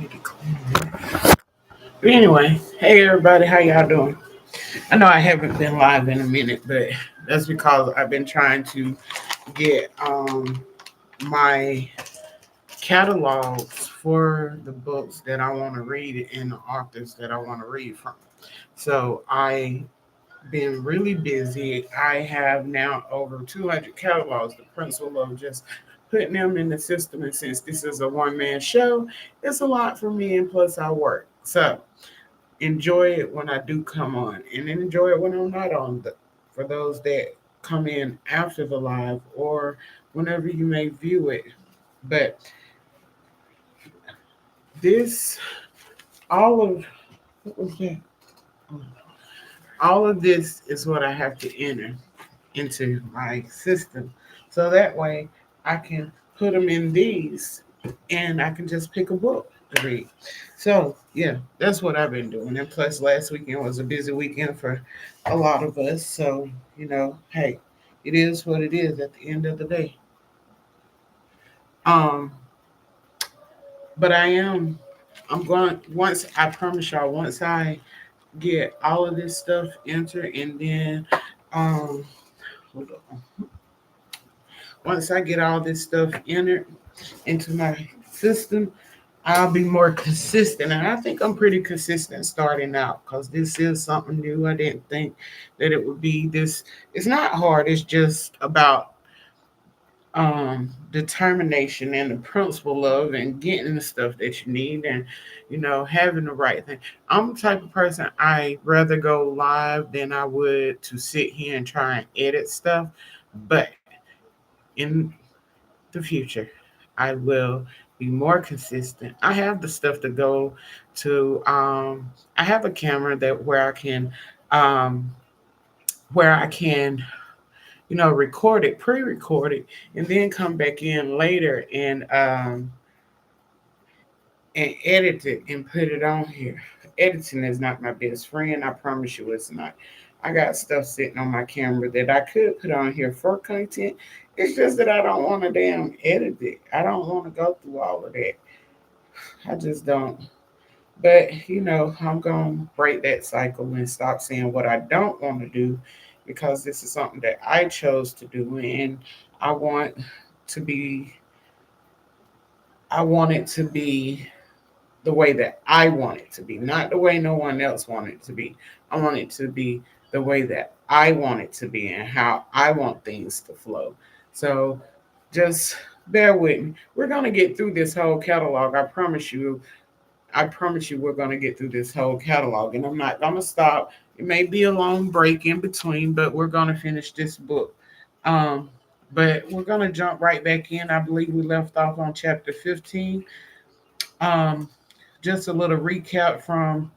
need to clean it. But anyway, hey everybody, how y'all doing? I know I haven't been live in a minute, but that's because I've been trying to get my catalogs for the books that I want to read and the authors that I want to read from. So I been really busy. I have now over 200 catalogs. The principle of just putting them in the system, and since this is a one man show, it's a lot for me, and plus I work. So enjoy it when I do come on, and then enjoy it when I'm not on. For those that come in after the live or whenever you may view it, but this all of what was that? All of this is what I have to enter into my system. So that way I can put them in these and I can just pick a book to read. So, yeah, that's what I've been doing. And plus, last weekend was a busy weekend for a lot of us. So, hey, it is what it is at the end of the day. Um, but I'm going, once, I promise y'all, once I get all of this stuff entered and then, um, hold on. Once I get all this stuff entered into my system, I'll be more consistent. And I think I'm pretty consistent starting out because this is something new. I didn't think that it would be this. It's not hard, it's just about determination and the principle of and getting the stuff that you need and having the right thing. I'm the type of person I rather go live than I would to sit here and try and edit stuff. But in the future, I will be more consistent. I have the stuff to go to. I have a camera that um, where I can record it, pre-record it, and then come back in later and edit it and put it on here. Editing is not my best friend. I promise you, it's not. I got stuff sitting on my camera that I could put on here for content. It's just that I don't want to damn edit it. I don't want to go through all of that. I just don't. But I'm gonna break that cycle and stop saying what I don't want to do because this is something that I chose to do and I want to be I want it to be the way that I want it to be, not the way no one else wanted it to be. I want it to be the way that I want it to be and how I want things to flow. So just bear with me. We're gonna get through this whole catalog. I promise you. I promise you we're gonna get through this whole catalog, and I'm not gonna stop. It may be a long break in between, but we're gonna finish this book. Um, but we're gonna jump right back in. I believe we left off on chapter 15. Um, just a little recap from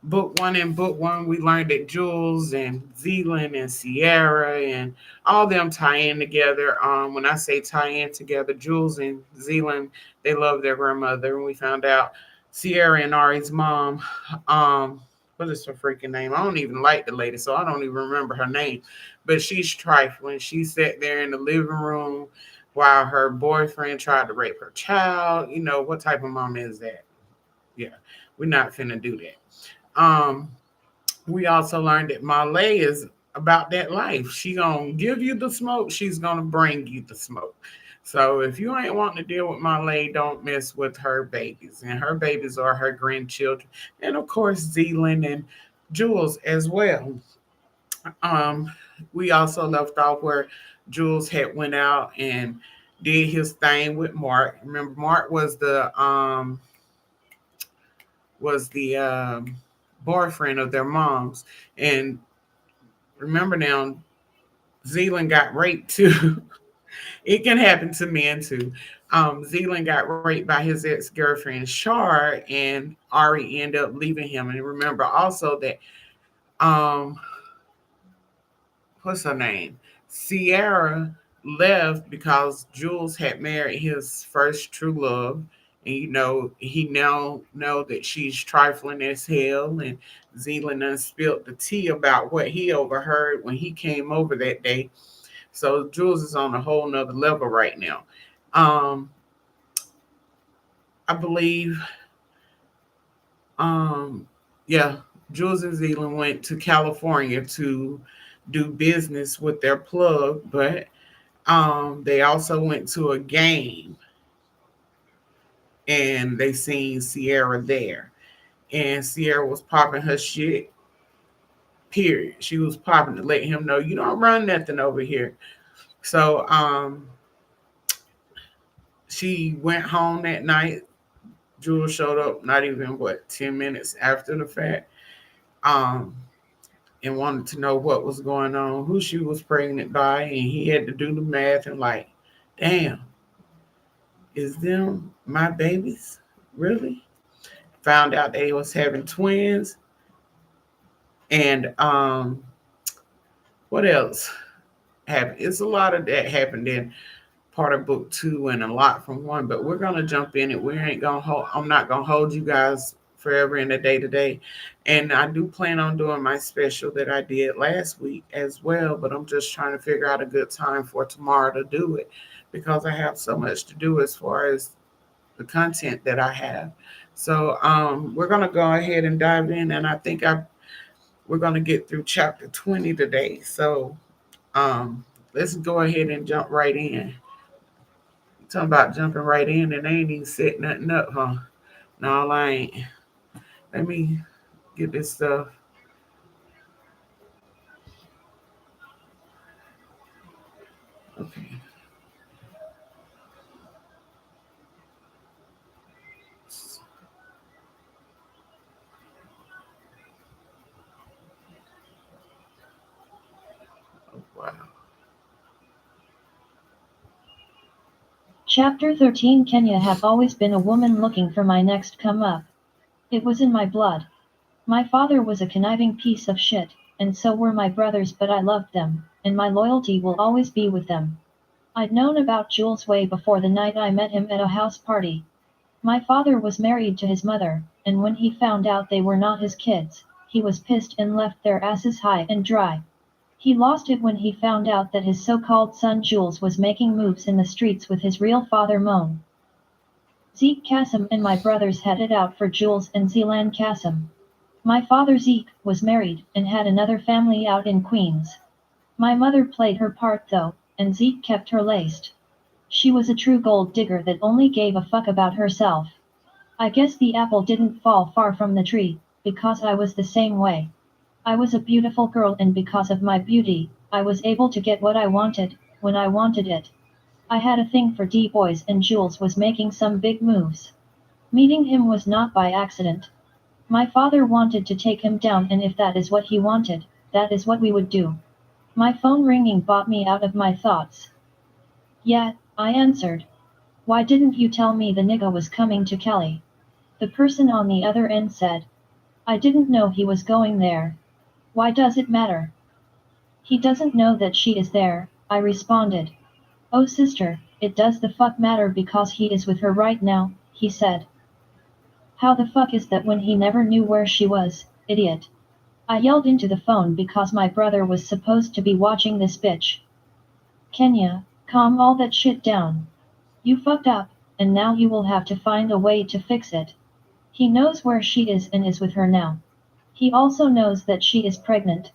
book one. In book one, we learned that Jules and Zealand and Sierra and all them tie in together. When I say tie in together, Jules and Zealand, they love their grandmother. And we found out Sierra and Ari's mom, um, what is her freaking name? I don't even like the lady, so I don't even remember her name. But she's trifling. She sat there in the living room while her boyfriend tried to rape her child. What type of mom is that? Yeah, we're not finna do that. We also learned that Malay is about that life. She gonna give you the smoke. She's gonna bring you the smoke. So if you ain't wanting to deal with Malay, don't mess with her babies. And her babies are her grandchildren, and of course Zealand and Jules as well. Um, we also left off where Jules had went out and did his thing with Mark. Remember, Mark was the boyfriend of their moms, and remember now, Zealand got raped too. It can happen to men too. Zealand got raped by his ex girlfriend Shar, and Ari ended up leaving him. And remember also that um, what's her name? Sierra left because Jules had married his first true love. And he now know that she's trifling as hell, and Zealand done spilled the tea about what he overheard when he came over that day. So Jules is on a whole nother level right now. Um, I believe Um, yeah, Jules and Zealand went to California to do business with their plug, but they also went to a game and they seen Sierra there. And Sierra was popping her shit, period. She was popping to let him know you don't run nothing over here. So she went home that night. Jules showed up not even 10 minutes after the fact. Um, and wanted to know what was going on, who she was pregnant by, and he had to do the math and like, damn, is them my babies? Really? Found out they was having twins. And what else happened? It's a lot of that happened in part of book two and a lot from one, but we're gonna jump in it. We ain't gonna hold I'm not gonna hold you guys forever in the day to day. And I do plan on doing my special that I did last week as well, but I'm just trying to figure out a good time for tomorrow to do it because I have so much to do as far as the content that I have. So we're gonna go ahead and dive in, and I think we're gonna get through chapter 20 today. So um, let's go ahead and jump right in. Talking about jumping right in and they ain't even set nothing up, huh? No, I ain't. Let me get this stuff. Okay. Oh, wow. Chapter 13 Kenya have always been a woman looking for my next come up. It was in my blood. My father was a conniving piece of shit, and so were my brothers, but I loved them, and my loyalty will always be with them. I'd known about Jules way before the night I met him at a house party. My father was married to his mother, and when he found out they were not his kids, he was pissed and left their asses high and dry. He lost it when he found out that his so-called son Jules was making moves in the streets with his real father Moan. Zeke Kassom and my brothers had it out for Jules and Zealand Kassom. My father Zeke was married and had another family out in Queens. My mother played her part though, and Zeke kept her laced. She was a true gold digger that only gave a fuck about herself. I guess the apple didn't fall far from the tree, because I was the same way. I was a beautiful girl, and because of my beauty, I was able to get what I wanted, when I wanted it. I had a thing for D-boys, and Jules was making some big moves. Meeting him was not by accident. My father wanted to take him down, and if that is what he wanted, that is what we would do. My phone ringing brought me out of my thoughts. Yeah, I answered. Why didn't you tell me the nigga was coming to Cali? The person on the other end said. I didn't know he was going there. Why does it matter? He doesn't know that she is there, I responded. Oh sister, it does the fuck matter because he is with her right now, he said. How the fuck is that when he never knew where she was, idiot? I yelled into the phone because my brother was supposed to be watching this bitch. Kenya, calm all that shit down. You fucked up, and now you will have to find a way to fix it. He knows where she is and is with her now. He also knows that she is pregnant.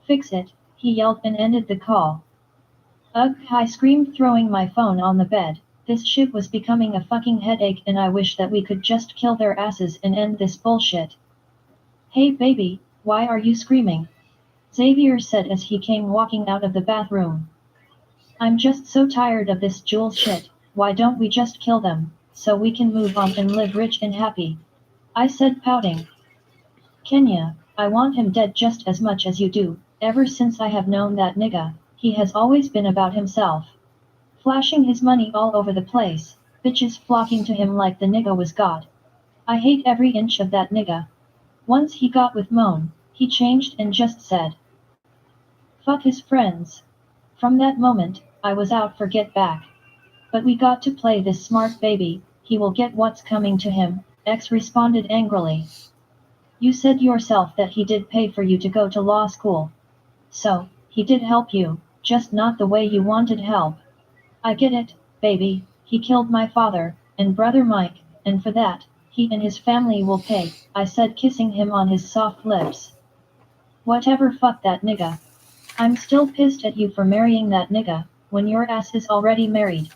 Fix it, he yelled and ended the call. Ugh, I screamed, throwing my phone on the bed. This shit was becoming a fucking headache, and I wish that we could just kill their asses and end this bullshit. Hey baby, why are you screaming? Xavier said as he came walking out of the bathroom. I'm just so tired of this Jules shit, why don't we just kill them, so we can move on and live rich and happy? I said, pouting. Kenya, I want him dead just as much as you do. Ever since I have known that nigga, he has always been about himself. Flashing his money all over the place, bitches flocking to him like the nigga was God. I hate every inch of that nigga. Once he got with Moan, he changed and just said, fuck his friends. From that moment, I was out for get back. But we got to play this smart baby, he will get what's coming to him, X responded angrily. You said yourself that he did pay for you to go to law school. So, he did help you, just not the way you wanted help. I get it, baby, he killed my father, and brother Mike, and for that, He and his family will pay, I said, kissing him on his soft lips. Whatever, fuck that nigga. I'm still pissed at you for marrying that nigga, when your ass is already married.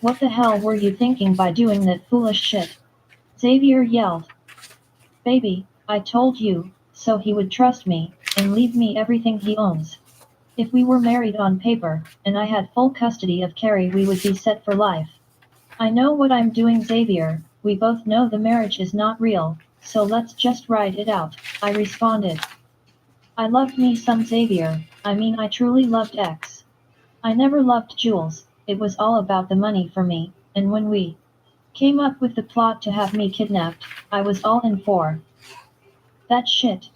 What the hell were you thinking by doing that foolish shit? Xavier yelled. Baby, I told you, so he would trust me, and leave me everything he owns. If we were married on paper, and I had full custody of Carrie, we would be set for life. I know what I'm doing, Xavier. We both know the marriage is not real, so let's just ride it out, I responded. I loved me some Xavier, I mean I truly loved X. I never loved Jules, it was all about the money for me, and when we came up with the plot to have me kidnapped, I was all in for that shit.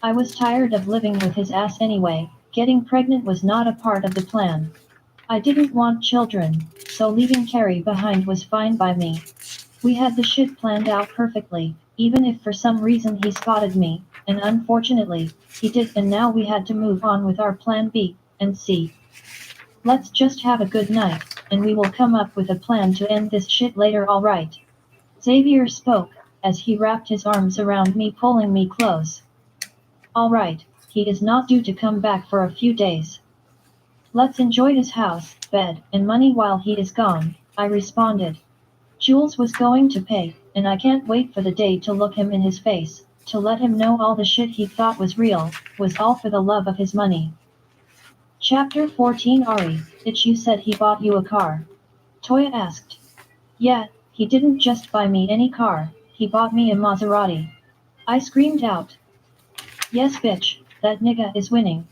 I was tired of living with his ass anyway, getting pregnant was not a part of the plan. I didn't want children, so leaving Carrie behind was fine by me. We had the shit planned out perfectly, even if for some reason he spotted me, and unfortunately, he did, and now we had to move on with our plan B and C. Let's just have a good night, and we will come up with a plan to end this shit later, alright? Xavier spoke, as he wrapped his arms around me, pulling me close. Alright, he is not due to come back for a few days. Let's enjoy his house, bed, and money while he is gone, I responded. Jules was going to pay, and I can't wait for the day to look him in his face, to let him know all the shit he thought was real, was all for the love of his money. Chapter 14. Ari, Itch, you said he bought you a car? Toya asked. Yeah, he didn't just buy me any car, he bought me a Maserati. I screamed out. Yes bitch, that nigga is winning.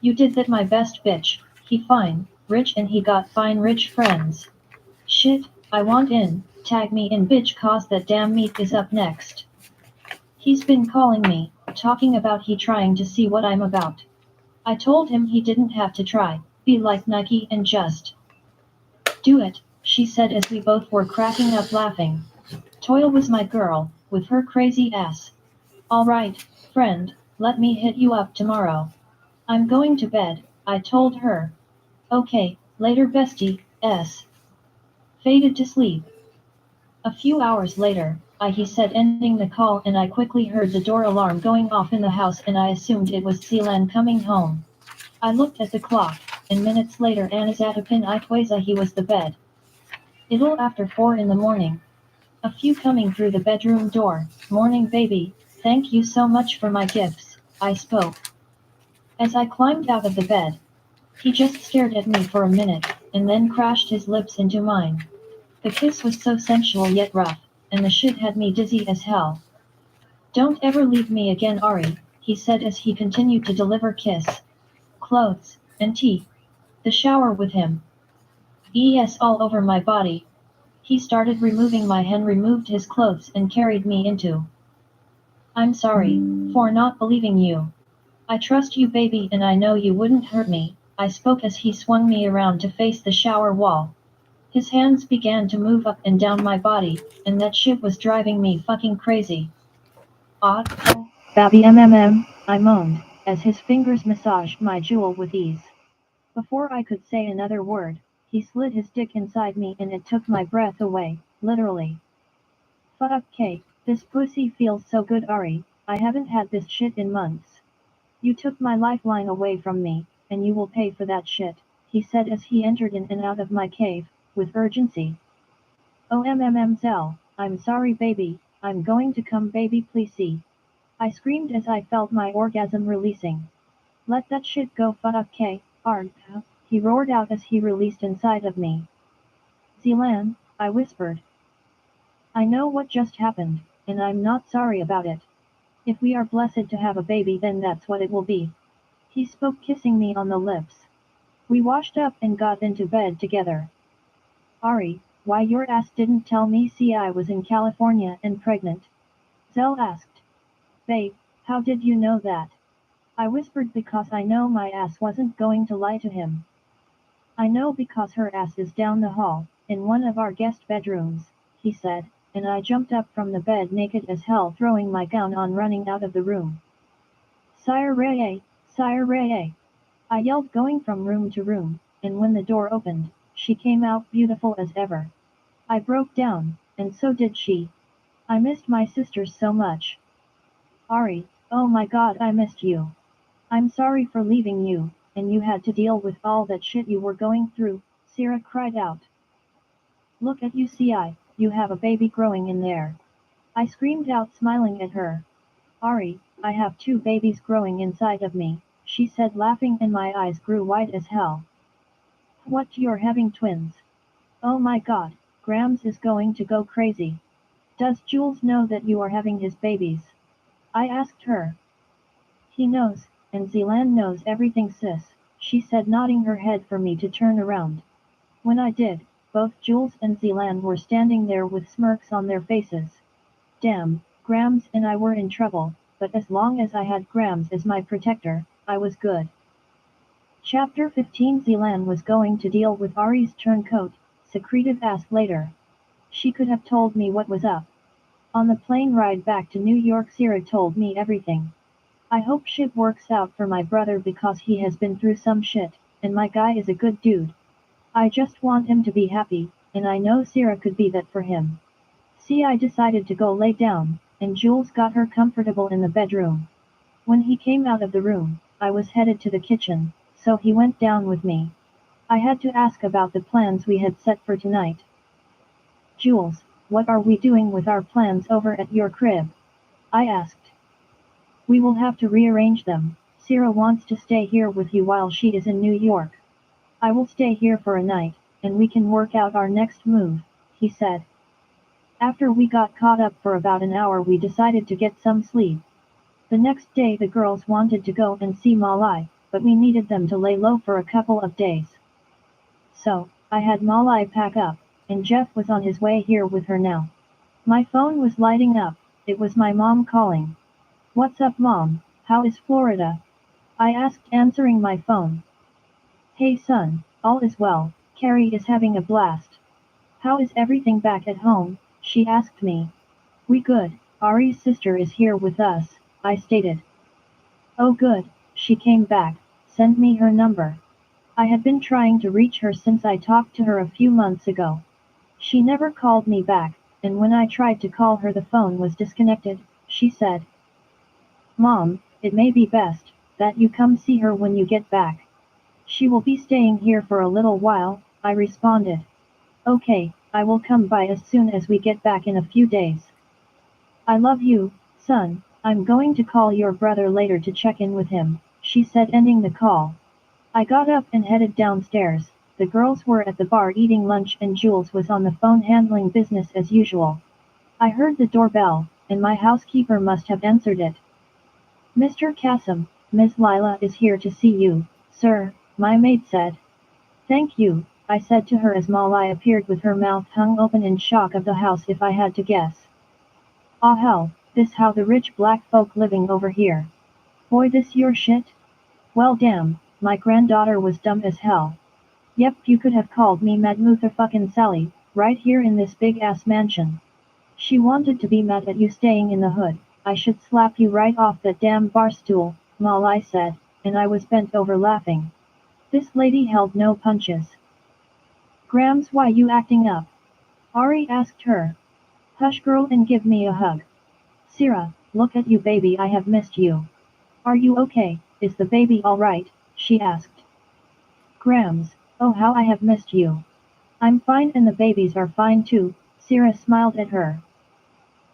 You did that, my best bitch, he fine, rich, and he got fine rich friends. Shit, I want in, tag me in bitch, cause that damn meat is up next. He's been calling me, talking about he trying to see what I'm about. I told him he didn't have to try, be like Nike and just do it, she said as we both were cracking up laughing. Toya was my girl, with her crazy ass. Alright, friend, let me hit you up tomorrow. I'm going to bed, I told her. Okay, later bestie, s. Faded to sleep. A few hours later, he said, ending the call, and I quickly heard the door alarm going off in the house, and I assumed it was Zilan coming home. I looked at the clock, and minutes later Anazatapin Itwaza he was the bed. It'll after 4 in the morning. A few coming through the bedroom door. Morning baby, thank you so much for my gifts, I spoke. As I climbed out of the bed, he just stared at me for a minute, and then crashed his lips into mine. The kiss was so sensual yet rough, and the shit had me dizzy as hell. Don't ever leave me again, Ari, he said as he continued to deliver kiss, clothes, and tea. The shower with him. Yes, all over my body. He started removing my hand, removed his clothes, and carried me into. I'm sorry for not believing you. I trust you, baby, and I know you wouldn't hurt me, I spoke as he swung me around to face the shower wall. His hands began to move up and down my body, and that shit was driving me fucking crazy. Ah, oh, Babby I moaned, as his fingers massaged my jewel with ease. Before I could say another word, he slid his dick inside me and it took my breath away, literally. Fuck K, this pussy feels so good, Ari, I haven't had this shit in months. You took my lifeline away from me, and you will pay for that shit, he said as he entered in and out of my cave, with urgency. Zell, I'm sorry baby, I'm going to come baby, please see. I screamed as I felt my orgasm releasing. Let that shit go, fuck K, Arg, he roared out as he released inside of me. Zilan, I whispered. I know what just happened, and I'm not sorry about it. If we are blessed to have a baby, then that's what it will be. He spoke, kissing me on the lips. We washed up and got into bed together. Ari, why your ass didn't tell me? See, I was in California and pregnant. Zell asked. Babe, how did you know that? I whispered, because I know my ass wasn't going to lie to him. I know because her ass is down the hall, in one of our guest bedrooms, he said, and I jumped up from the bed naked as hell, throwing my gown on, running out of the room. Sire Ray, Sire Ray, I yelled, going from room to room, and when the door opened, she came out beautiful as ever. I broke down, and so did she. I missed my sisters so much. Ari, oh my god, I missed you. I'm sorry for leaving you, and you had to deal with all that shit you were going through, Sierra cried out. Look at you, Ci, you have a baby growing in there. I screamed out, smiling at her. Ari, I have two babies growing inside of me, she said, laughing, and my eyes grew wide as hell. What, you're having twins? Oh my god, Grams is going to go crazy. Does Jules know that you are having his babies? I asked her. He knows, and Zealand knows everything, sis, she said, nodding her head for me to turn around. When I did, both Jules and Zealand were standing there with smirks on their faces. Damn, Grams and I were in trouble, but as long as I had Grams as my protector, I was good. Chapter 15. Zealand was going to deal with Ari's turncoat, secretive ass, later. She could have told me what was up. On the plane ride back to New York, Sierra told me everything. I hope shit works out for my brother because he has been through some shit, and my guy is a good dude. I just want him to be happy, and I know Sierra could be that for him. See, I decided to go lay down, and Jules got her comfortable in the bedroom. When he came out of the room, I was headed to the kitchen, so he went down with me. I had to ask about the plans we had set for tonight. Jules, what are we doing with our plans over at your crib? I asked. We will have to rearrange them. Sierra wants to stay here with you while she is in New York. I will stay here for a night, and we can work out our next move, he said. After we got caught up for about an hour, we decided to get some sleep. The next day the girls wanted to go and see Malai, but we needed them to lay low for a couple of days. So, I had Malai pack up, and Jeff was on his way here with her now. My phone was lighting up, it was my mom calling. What's up, Mom? How is Florida? I asked, answering my phone. Hey son, all is well, Carrie is having a blast. How is everything back at home? She asked me. We good, Ari's sister is here with us, I stated. Oh good, she came back, send me her number. I had been trying to reach her since I talked to her a few months ago. She never called me back, and when I tried to call her the phone was disconnected, she said. Mom, it may be best that you come see her when you get back. She will be staying here for a little while, I responded. Okay, I will come by as soon as we get back in a few days. I love you, son, I'm going to call your brother later to check in with him, she said, ending the call. I got up and headed downstairs. The girls were at the bar eating lunch and Jules was on the phone handling business as usual. I heard the doorbell, and my housekeeper must have answered it. Mr. Kassom, Ms. Lila is here to see you, sir, my maid said. Thank you, I said to her as Malai appeared with her mouth hung open in shock of the house, if I had to guess. Ah hell, this how the rich black folk living over here. Boy, this your shit? Well damn, my granddaughter was dumb as hell. Yep, you could have called me Mad Motherfucking Sally, right here in this big ass mansion. She wanted to be mad at you staying in the hood. I should slap you right off that damn bar stool, Malai said, and I was bent over laughing. This lady held no punches. Grams, why you acting up? Ari asked her. Hush girl and give me a hug. Sierra, look at you baby, I have missed you. Are you okay, is the baby alright? She asked. Grams, oh how I have missed you. I'm fine and the babies are fine too, Sierra smiled at her.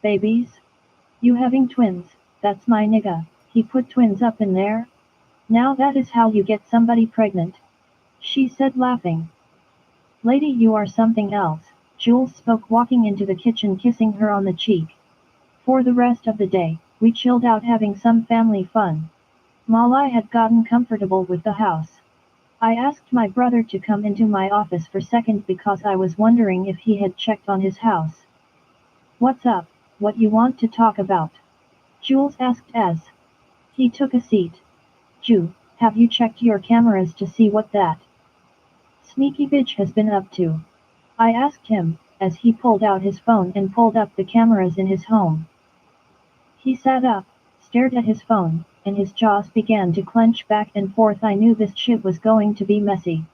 Babies? You having twins, that's my nigga, he put twins up in there? Now that is how you get somebody pregnant? She said, laughing. Lady, you are something else, Jules spoke, walking into the kitchen, kissing her on the cheek. For the rest of the day, we chilled out having some family fun. Malai had gotten comfortable with the house. I asked my brother to come into my office for a second because I was wondering if he had checked on his house. What's up, what you want to talk about? Jules asked as he took a seat. Ju, have you checked your cameras to see what that sneaky bitch has been up to? I asked him, as he pulled out his phone and pulled up the cameras in his home. He sat up, stared at his phone, and his jaws began to clench back and forth. I knew this shit was going to be messy.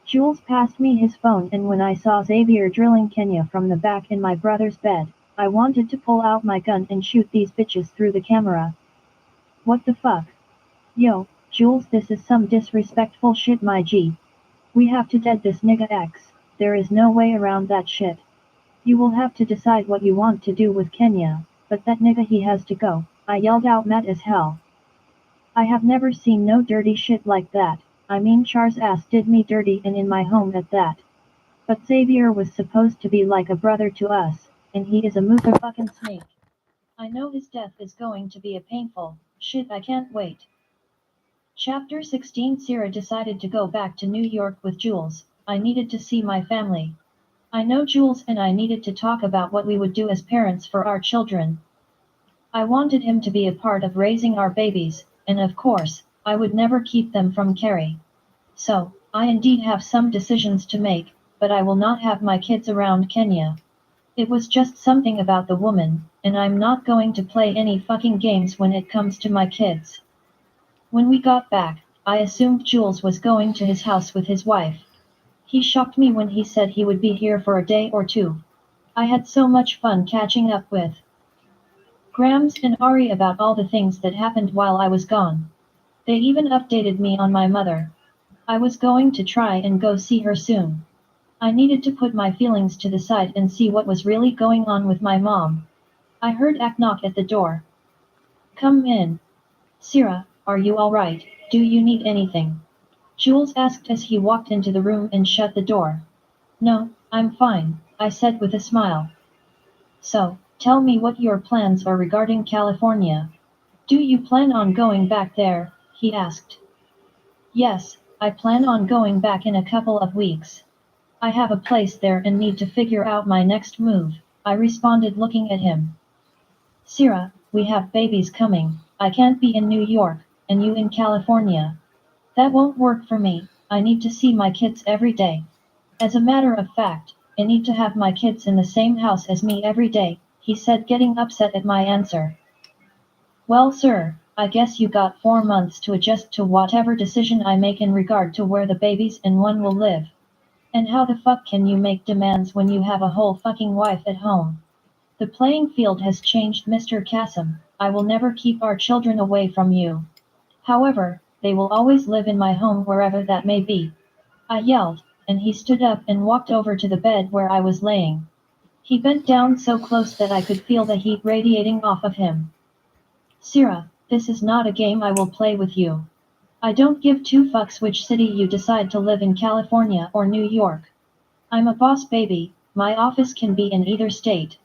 Jules passed me his phone, and when I saw Xavier drilling Kenya from the back in my brother's bed, I wanted to pull out my gun and shoot these bitches through the camera. What the fuck? Yo, Jules, this is some disrespectful shit, my G. We have to dead this nigga X. There is no way around that shit. You will have to decide what you want to do with Kenya, but that nigga he has to go. I yelled out, mad as hell. I have never seen no dirty shit like that. I mean, Char's ass did me dirty and in my home at that. But Xavier was supposed to be like a brother to us, and he is a motherfucking snake. I know his death is going to be a painful shit. I can't wait. Chapter 16. Sarah decided to go back to New York with Jules. I needed to see my family. I know Jules and I needed to talk about what we would do as parents for our children. I wanted him to be a part of raising our babies, and of course, I would never keep them from Carrie. So, I indeed have some decisions to make, but I will not have my kids around Kenya. It was just something about the woman, and I'm not going to play any fucking games when it comes to my kids. When we got back, I assumed Jules was going to his house with his wife. He shocked me when he said he would be here for a day or two. I had so much fun catching up with Grams and Ari about all the things that happened while I was gone. They even updated me on my mother. I was going to try and go see her soon. I needed to put my feelings to the side and see what was really going on with my mom. I heard a knock at the door. Come in. Sierra, are you alright? Do you need anything? Jules asked as he walked into the room and shut the door. No, I'm fine, I said with a smile. So, tell me what your plans are regarding California. Do you plan on going back there? He asked. Yes, I plan on going back in a couple of weeks. I have a place there and need to figure out my next move, I responded looking at him. Sierra, we have babies coming. I can't be in New York, and you in California. That won't work for me. I need to see my kids every day. As a matter of fact, I need to have my kids in the same house as me every day, he said, getting upset at my answer. Well, sir, I guess you got 4 months to adjust to whatever decision I make in regard to where the babies and one will live. And how the fuck can you make demands when you have a whole fucking wife at home? The playing field has changed, Mr. Kassom. I will never keep our children away from you. However, they will always live in my home wherever that may be. I yelled, and he stood up and walked over to the bed where I was laying. He bent down so close that I could feel the heat radiating off of him. Sierra, this is not a game I will play with you. I don't give two fucks which city you decide to live in, California or New York. I'm a boss, baby. My office can be in either state.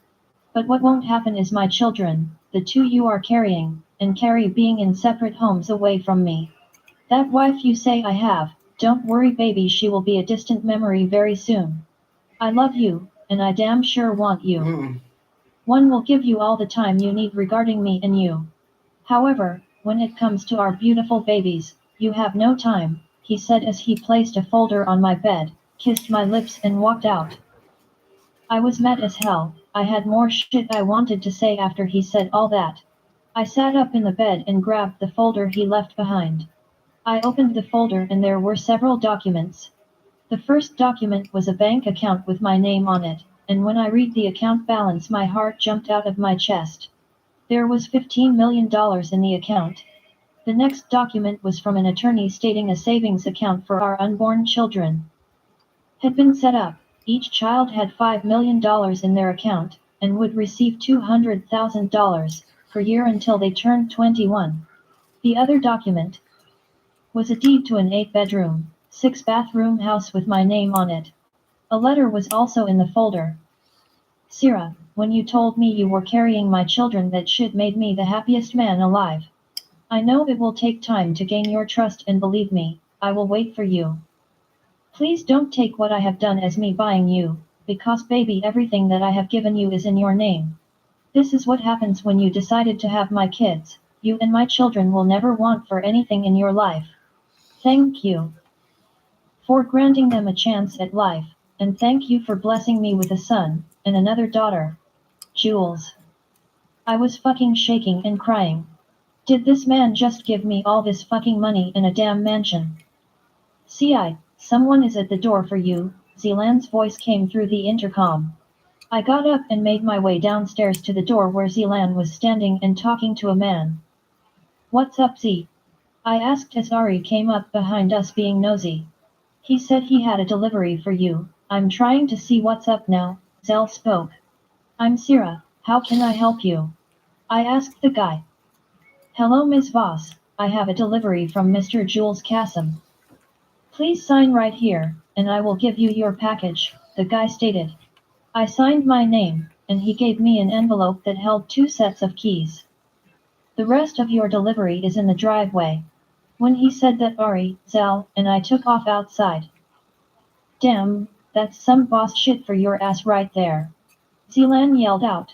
But what won't happen is my children, the two you are carrying, and Carrie being in separate homes away from me. That wife you say I have, don't worry, baby, she will be a distant memory very soon. I love you, and I damn sure want you. One will give you all the time you need regarding me and you. However, when it comes to our beautiful babies, you have no time, he said as he placed a folder on my bed, kissed my lips and walked out. I was mad as hell. I had more shit I wanted to say after he said all that. I sat up in the bed and grabbed the folder he left behind. I opened the folder and there were several documents. The first document was a bank account with my name on it, and when I read the account balance my heart jumped out of my chest. There was $15 million in the account. The next document was from an attorney stating a savings account for our unborn children had been set up. Each child had $5 million in their account, and would receive $200,000 per year until they turned 21. The other document was a deed to an 8-bedroom, 6-bathroom house with my name on it. A letter was also in the folder. Sierra, when you told me you were carrying my children, that shit made me the happiest man alive. I know it will take time to gain your trust, and believe me, I will wait for you. Please don't take what I have done as me buying you, because baby, everything that I have given you is in your name. This is what happens when you decided to have my kids. You and my children will never want for anything in your life. Thank you for granting them a chance at life, and thank you for blessing me with a son, and another daughter. Jules. I was fucking shaking and crying. Did this man just give me all this fucking money in a damn mansion? Someone is at the door for you, Zeland's voice came through the intercom. I got up and made my way downstairs to the door where Zelan was standing and talking to a man. What's up, Z? I asked as Ari came up behind us being nosy. He said he had a delivery for you. I'm trying to see what's up now, Zell spoke. I'm Sira, how can I help you? I asked the guy. Hello Ms. Voss, I have a delivery from Mr. Jules Kassom. Please sign right here, and I will give you your package, the guy stated. I signed my name, and he gave me an envelope that held 2 sets of keys. The rest of your delivery is in the driveway. When he said that Ari, Zal, and I took off outside. Damn, that's some boss shit for your ass right there. Zelan yelled out.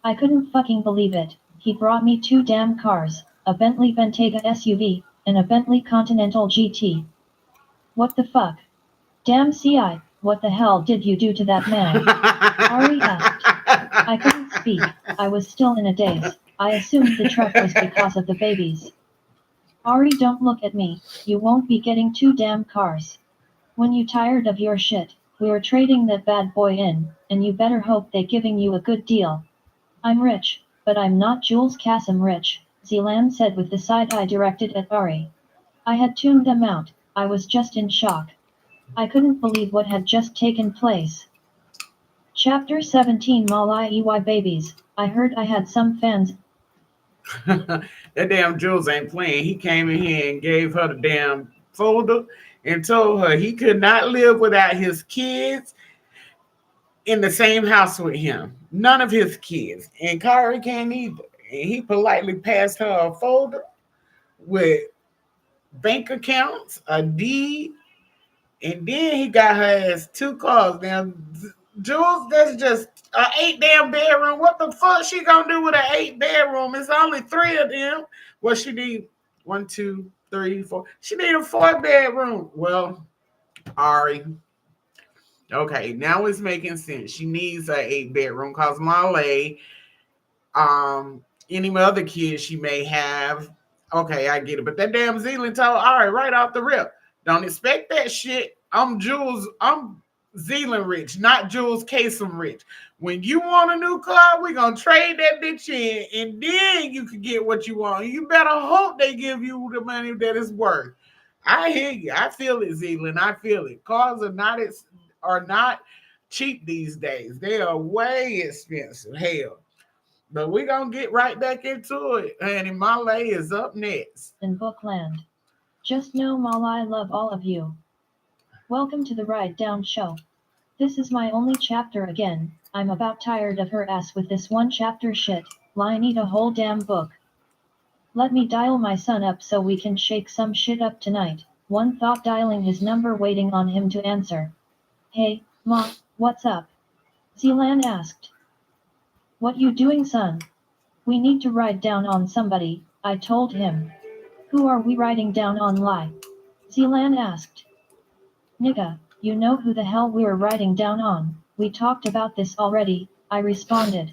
I couldn't fucking believe it. He brought me 2 damn cars, a Bentley Bentayga SUV, and a Bentley Continental GT. What the fuck? Damn CI, what the hell did you do to that man? Ari asked. I couldn't speak, I was still in a daze. I assumed the truck was because of the babies. Ari, don't look at me, you won't be getting 2 damn cars. When you tired of your shit, we're trading that bad boy in, and you better hope they giving you a good deal. I'm rich, but I'm not Jules Kassom rich, Zelan said with the side eye directed at Ari. I had tuned them out, I was just in shock. I couldn't believe what had just taken place. Chapter 17 Malai EY Babies. I heard I had some fans. That damn Jules ain't playing. He came in here and gave her the damn folder and told her he could not live without his kids in the same house with him. None of his kids. And Kari can't either. And he politely passed her a folder with bank accounts, a deed, and then he got her as 2 cars. Now, Jules, that's just a 8 damn bedroom. What the fuck she gonna do with an 8 bedroom? It's only 3 of them. Well, she need one, two, three, four. She need a 4 bedroom. Well, Ari. Okay, now it's making sense. She needs a 8 bedroom because Molly, any other kids she may have. Okay, I get it. But that damn Zealand told Ari right off the rip. Don't expect that shit. I'm Zealand rich, not Jules Kasem rich. When you want a new car, we're gonna trade that bitch in, and then you can get what you want. You better hope they give you the money that it's worth. I hear you. I feel it, Zealand. I feel it. Cars are not cheap these days. They are way expensive. Hell. But we're gonna get right back into it. And Malay is up next. In Bookland. Just know Malai love all of you. Welcome to the Ride Down Show. This is my only chapter again. I'm about tired of her ass with this one chapter shit. Lie need a whole damn book. Let me dial my son up so we can shake some shit up tonight. One thought dialing his number waiting on him to answer. Hey, Ma, what's up? Zelan asked. What you doing son? We need to ride down on somebody, I told him. Who are we riding down on Lai? Zelan asked. Nigga, you know who the hell we're riding down on, we talked about this already, I responded.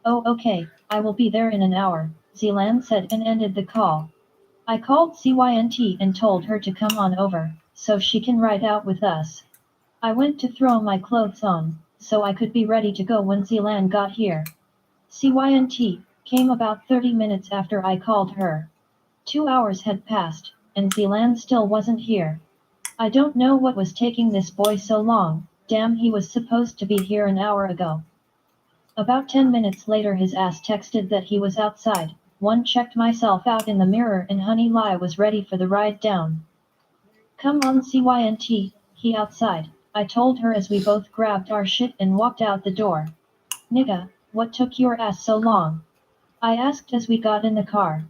Oh okay, I will be there in an hour, Zelan said and ended the call. I called CYNT and told her to come on over, so she can ride out with us. I went to throw my clothes on, so I could be ready to go when Zelan got here. CYNT came about 30 minutes after I called her. 2 hours had passed, and Zelan still wasn't here. I don't know what was taking this boy so long, damn he was supposed to be here an hour ago. About 10 minutes later his ass texted that he was outside. One checked myself out in the mirror and Honey Lie was ready for the ride down. Come on CYNT, he outside, I told her as we both grabbed our shit and walked out the door. Nigga, what took your ass so long? I asked as we got in the car.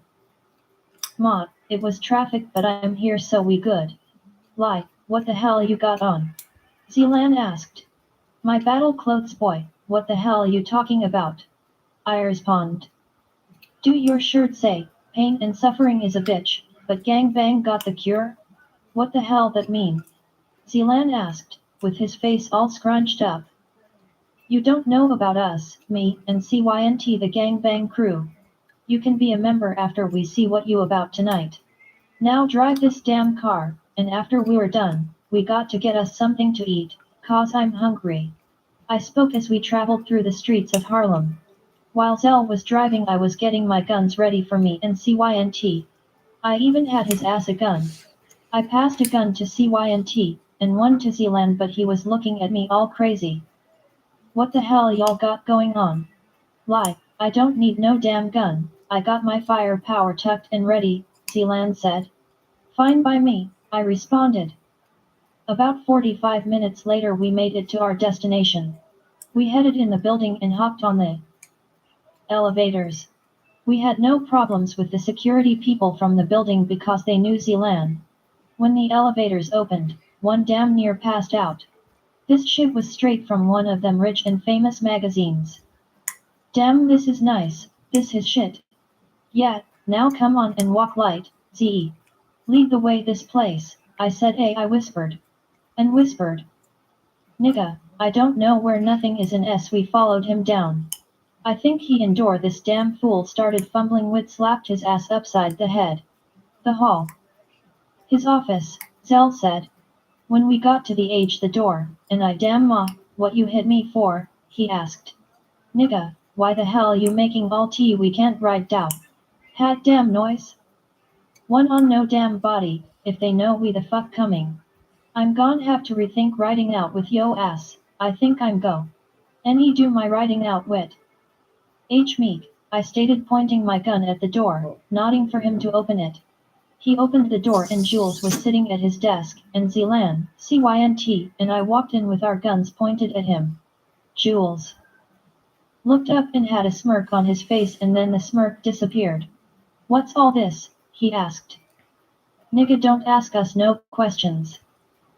Ma, it was traffic but I'm here so we good. Lie, what the hell you got on? Zelan asked. My battle clothes boy, what the hell you talking about? I responded. Do your shirt say, pain and suffering is a bitch, but gangbang got the cure? What the hell that mean? Zelan asked, with his face all scrunched up. You don't know about us, me, and CYNT the gangbang crew. You can be a member after we see what you about tonight. Now drive this damn car, and after we're done, we got to get us something to eat, cause I'm hungry. I spoke as we traveled through the streets of Harlem. While Zell was driving, I was getting my guns ready for me and CYNT. I even had his ass a gun. I passed a gun to CYNT, and one to Zealand, but he was looking at me all crazy. What the hell y'all got going on? Lie, I don't need no damn gun, I got my firepower tucked and ready, Zealand said. Fine by me, I responded. About 45 minutes later we made it to our destination. We headed in the building and hopped on the elevators. We had no problems with the security people from the building because they knew Zealand. When the elevators opened, one damn near passed out. This shit was straight from one of them rich and famous magazines. Damn, this is nice, this is shit. Yeah, now come on and walk light, Z. Lead the way this place, I said. I whispered. And whispered. Nigga, I don't know where nothing is in S. We followed him down. I think he endured this damn fool started fumbling with slapped his ass upside the head. The hall. His office, Zell said. When we got to the H the door, and I damn ma, what you hit me for, he asked. Nigga, why the hell you making all tea we can't write down? Had damn noise? One on no damn body, if they know we the fuck coming. I'm gon' have to rethink writing out with yo ass, I think I'm go. Any do my writing out wit. H meek, I stated pointing my gun at the door, nodding for him to open it. He opened the door and Jules was sitting at his desk, and Zealand, CYNT, and I walked in with our guns pointed at him. Jules looked up and had a smirk on his face, and then the smirk disappeared. What's all this? He asked. Nigga, don't ask us no questions.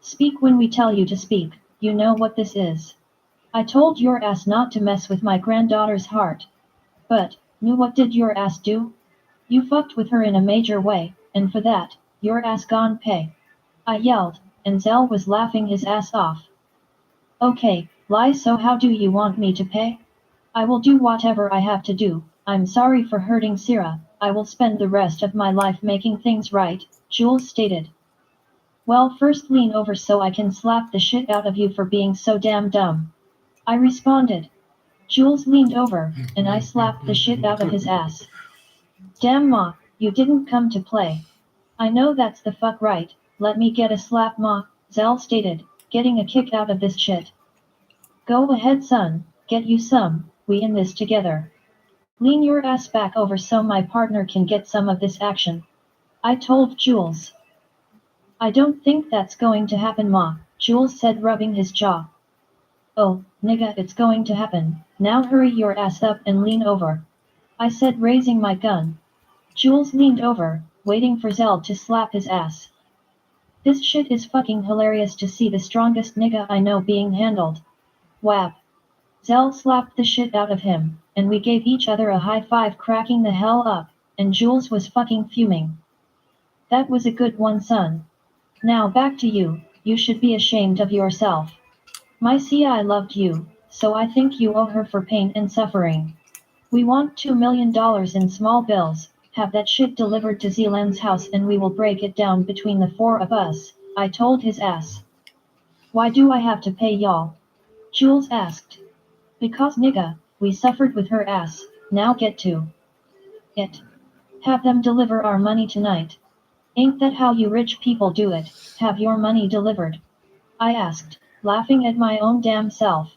Speak when we tell you to speak, you know what this is. I told your ass not to mess with my granddaughter's heart. But, knew what did your ass do? You fucked with her in a major way, and for that, your ass gone pay. I yelled, and Zell was laughing his ass off. Okay, lie, so how do you want me to pay? I will do whatever I have to do. I'm sorry for hurting Syrah, I will spend the rest of my life making things right, Jules stated. Well, first lean over so I can slap the shit out of you for being so damn dumb. I responded. Jules leaned over, and I slapped the shit out of his ass. Damn ma, you didn't come to play. I know that's the fuck right, let me get a slap ma, Zell stated, getting a kick out of this shit. Go ahead son, get you some, we in this together. Lean your ass back over so my partner can get some of this action. I told Jules. I don't think that's going to happen ma, Jules said rubbing his jaw. Oh, nigga, it's going to happen, now hurry your ass up and lean over. I said raising my gun. Jules leaned over, waiting for Zell to slap his ass. This shit is fucking hilarious to see the strongest nigga I know being handled. Whap. Zell slapped the shit out of him, and we gave each other a high five cracking the hell up, and Jules was fucking fuming. That was a good one son. Now back to you, you should be ashamed of yourself. My CI loved you, so I think you owe her for pain and suffering. We want $2 million in small bills, have that shit delivered to Zealand's house and we will break it down between the four of us, I told his ass. Why do I have to pay y'all? Jules asked. Because nigga, we suffered with her ass, now get to it. Have them deliver our money tonight. Ain't that how you rich people do it, have your money delivered? I asked, laughing at my own damn self.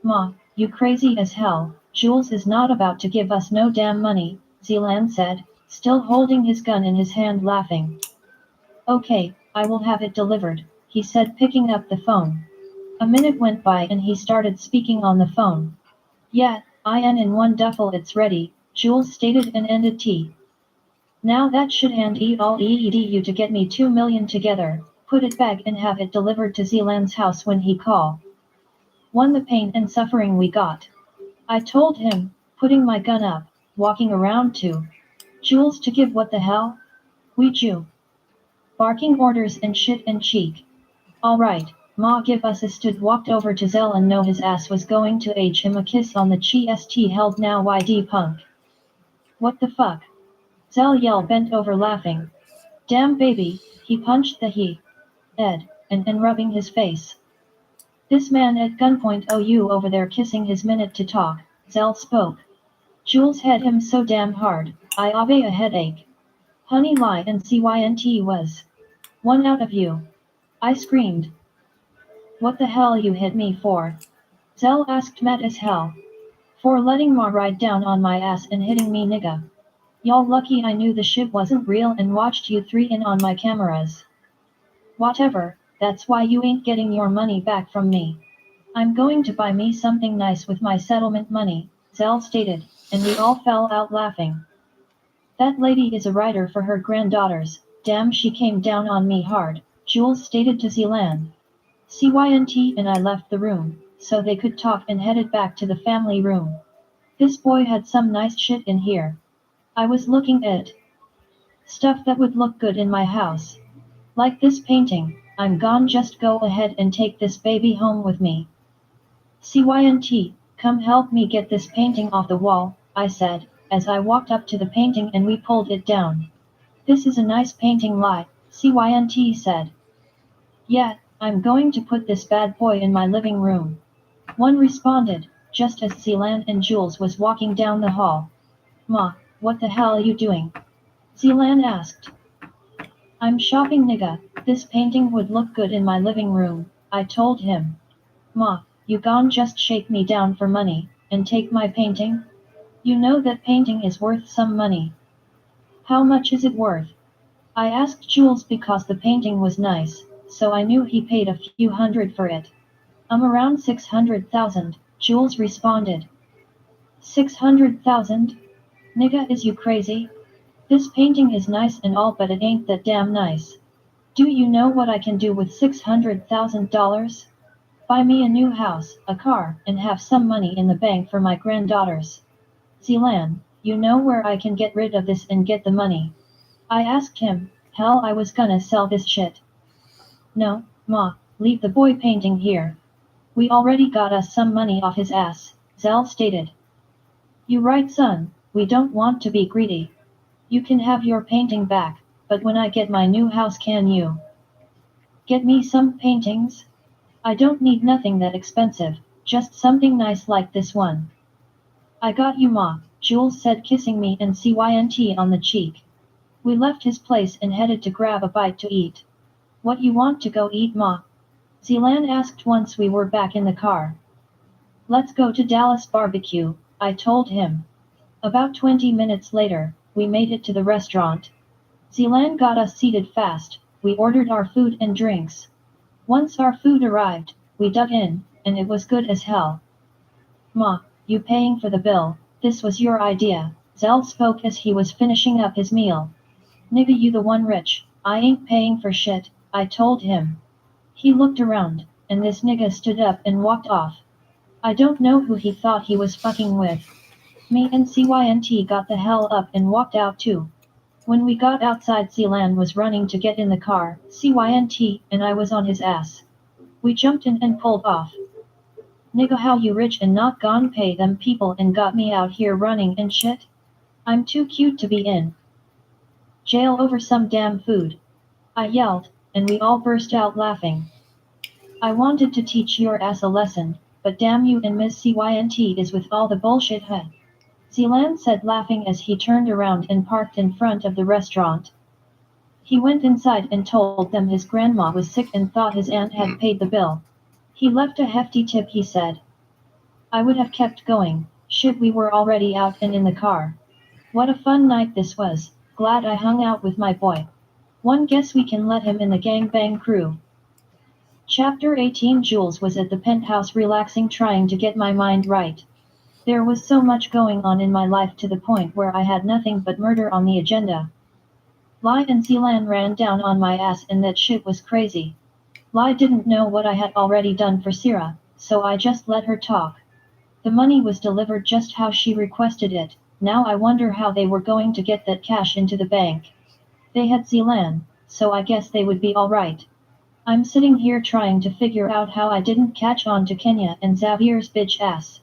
Ma, you crazy as hell, Jules is not about to give us no damn money, Zealand said, still holding his gun in his hand laughing. Okay, I will have it delivered, he said picking up the phone. A minute went by and he started speaking on the phone. Yeah, in one duffel it's ready, Jules stated and ended T. Now that should hand all you to get me 2 million together, put it back and have it delivered to Zealand's house when he call. Won the pain and suffering we got. I told him, putting my gun up, walking around to Jules to give what the hell? We Jew. Barking orders and shit and cheek. Alright, ma give us a stood walked over to Zell and know his ass was going to age him a kiss on the chest held now YD punk. What the fuck? Zell yelled bent over laughing. Damn baby, he punched the he. Ed, and rubbing his face. This man at gunpoint. Oh, you over there kissing his minute to talk, Zell spoke. Jules hit him so damn hard, I have a headache. Honey lie and CYNT was. One out of you. I screamed. What the hell you hit me for? Zell asked mad as hell. For letting Ma ride down on my ass and hitting me nigga. Y'all lucky I knew the shit wasn't real and watched you three in on my cameras. Whatever, that's why you ain't getting your money back from me. I'm going to buy me something nice with my settlement money, Zell stated, and we all fell out laughing. That lady is a writer for her granddaughters, damn she came down on me hard, Jules stated to Zealand. CYNT and I left the room, so they could talk and headed back to the family room. This boy had some nice shit in here. I was looking at stuff that would look good in my house. Like this painting, I'm gone just go ahead and take this baby home with me. CYNT, come help me get this painting off the wall, I said, as I walked up to the painting and we pulled it down. This is a nice painting lie, CYNT said. Yeah, I'm going to put this bad boy in my living room. One responded, just as Zealand and Jules was walking down the hall. Ma, what the hell you doing? Zealand asked. I'm shopping nigga, this painting would look good in my living room, I told him. Ma, you gon' just shake me down for money, and take my painting? You know that painting is worth some money. How much is it worth? I asked Jules because the painting was nice, so I knew he paid a few hundred for it. Around 600,000, Jules responded. 600,000? Nigga, is you crazy? This painting is nice and all, but it ain't that damn nice. Do you know what I can do with $600,000? Buy me a new house, a car, and have some money in the bank for my granddaughters. Zealand, you know where I can get rid of this and get the money? I asked him. Hell, I was gonna sell this shit. No, Ma, leave the boy painting here. We already got us some money off his ass, Zell stated. You right, son, we don't want to be greedy. You can have your painting back, but when I get my new house, can you get me some paintings? I don't need nothing that expensive, just something nice like this one. I got you, Ma, Jules said, kissing me and CYNT on the cheek. We left his place and headed to grab a bite to eat. What you want to go eat, Ma? Zealand asked once we were back in the car. Let's go to Dallas Barbecue, I told him. About 20 minutes later, we made it to the restaurant. Zealand got us seated fast, we ordered our food and drinks. Once our food arrived, we dug in, and it was good as hell. Ma, you paying for the bill, this was your idea, Zell spoke as he was finishing up his meal. Nigga, you the one rich, I ain't paying for shit, I told him. He looked around, and this nigga stood up and walked off. I don't know who he thought he was fucking with. Me and CYNT got the hell up and walked out too. When we got outside, Zealand was running to get in the car, CYNT, and I was on his ass. We jumped in and pulled off. Nigga, how you rich and not gone pay them people and got me out here running and shit? I'm too cute to be in jail over some damn food. I yelled, and we all burst out laughing. I wanted to teach your ass a lesson, but damn you and Miss CYNT is with all the bullshit, huh? Zealand said, laughing as he turned around and parked in front of the restaurant. He went inside and told them his grandma was sick and thought his aunt had paid the bill. He left a hefty tip, he said. I would have kept going, shit, we were already out and in the car. What a fun night this was, glad I hung out with my boy. One guess we can let him in the gangbang crew. Chapter 18. Jules was at the penthouse relaxing, trying to get my mind right. There was so much going on in my life to the point where I had nothing but murder on the agenda. Lai and Zealand ran down on my ass and that shit was crazy. Lai didn't know what I had already done for Syrah, so I just let her talk. The money was delivered just how she requested it. Now I wonder how they were going to get that cash into the bank. They had Zealand, so I guess they would be alright. I'm sitting here trying to figure out how I didn't catch on to Kenya and Xavier's bitch ass.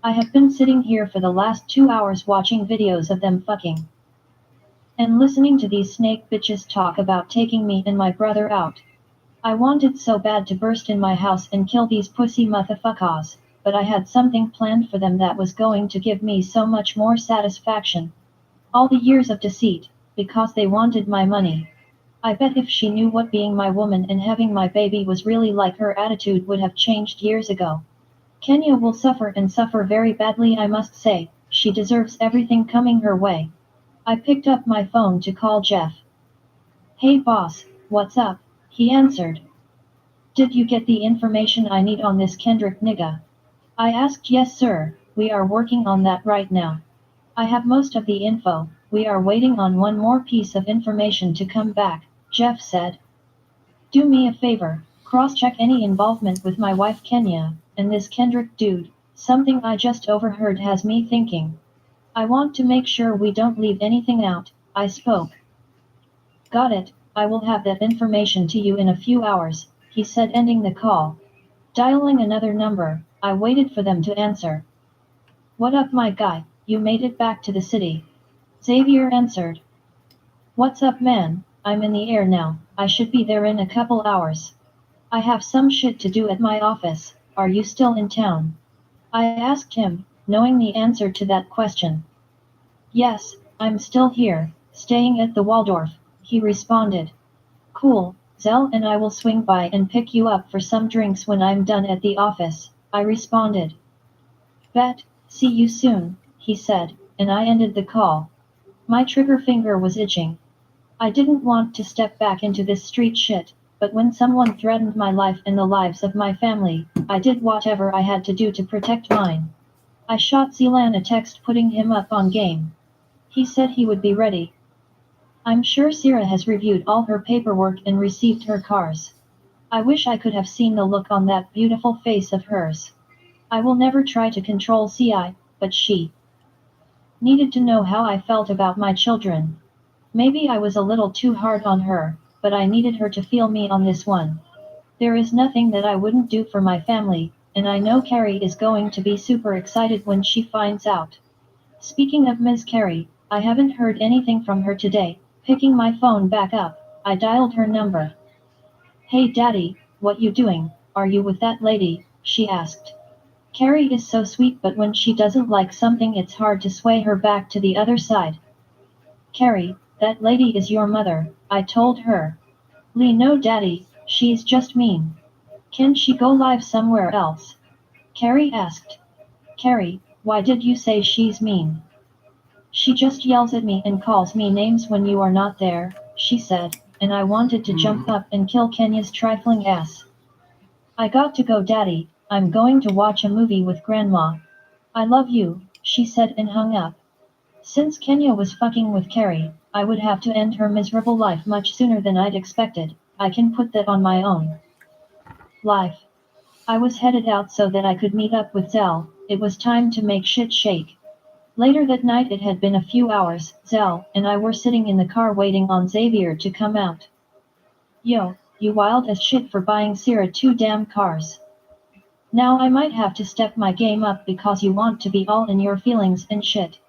I have been sitting here for the last 2 hours watching videos of them fucking and listening to these snake bitches talk about taking me and my brother out. I wanted so bad to burst in my house and kill these pussy motherfuckers, but I had something planned for them that was going to give me so much more satisfaction. All the years of deceit, because they wanted my money. I bet if she knew what being my woman and having my baby was really like, her attitude would have changed years ago. Kenya will suffer and suffer very badly, I must say. She deserves everything coming her way. I picked up my phone to call Jeff. Hey boss, what's up? He answered. Did you get the information I need on this Kendrick nigga? I asked. Yes sir, we are working on that right now. I have most of the info, we are waiting on one more piece of information to come back, Jeff said. Do me a favor, cross-check any involvement with my wife Kenya, and this Kendrick dude. Something I just overheard has me thinking. I want to make sure we don't leave anything out, I spoke. Got it, I will have that information to you in a few hours, he said, ending the call. Dialing another number, I waited for them to answer. What up my guy, you made it back to the city. Xavier answered. What's up man, I'm in the air now, I should be there in a couple hours. I have some shit to do at my office, are you still in town? I asked him, knowing the answer to that question. Yes, I'm still here, staying at the Waldorf, he responded. Cool, Zell and I will swing by and pick you up for some drinks when I'm done at the office, I responded. Bet, see you soon, he said, and I ended the call. My trigger finger was itching. I didn't want to step back into this street shit, but when someone threatened my life and the lives of my family, I did whatever I had to do to protect mine. I shot Zelan a text putting him up on game. He said he would be ready. I'm sure Sierra has reviewed all her paperwork and received her cars. I wish I could have seen the look on that beautiful face of hers. I will never try to control CI, but she needed to know how I felt about my children. Maybe I was a little too hard on her, but I needed her to feel me on this one. There is nothing that I wouldn't do for my family, and I know Carrie is going to be super excited when she finds out. Speaking of Ms. Carrie, I haven't heard anything from her today. Picking my phone back up, I dialed her number. Hey daddy, what you doing? Are you with that lady? She asked. Carrie is so sweet, but when she doesn't like something it's hard to sway her back to the other side. Carrie, that lady is your mother, I told her. Lee, no daddy, she's just mean. Can she go live somewhere else? Carrie asked. Carrie, why did you say she's mean? She just yells at me and calls me names when you are not there, she said, and I wanted to jump up and kill Kenya's trifling ass. I got to go daddy, I'm going to watch a movie with grandma. I love you, she said and hung up. Since Kenya was fucking with Carrie, I would have to end her miserable life much sooner than I'd expected. I can put that on my own life. I was headed out so that I could meet up with Zell. It was time to make shit shake. Later that night, it had been a few hours, Zell and I were sitting in the car waiting on Xavier to come out. Yo, you wild as shit for buying Sierra 2 damn cars. Now I might have to step my game up because you want to be all in your feelings and shit.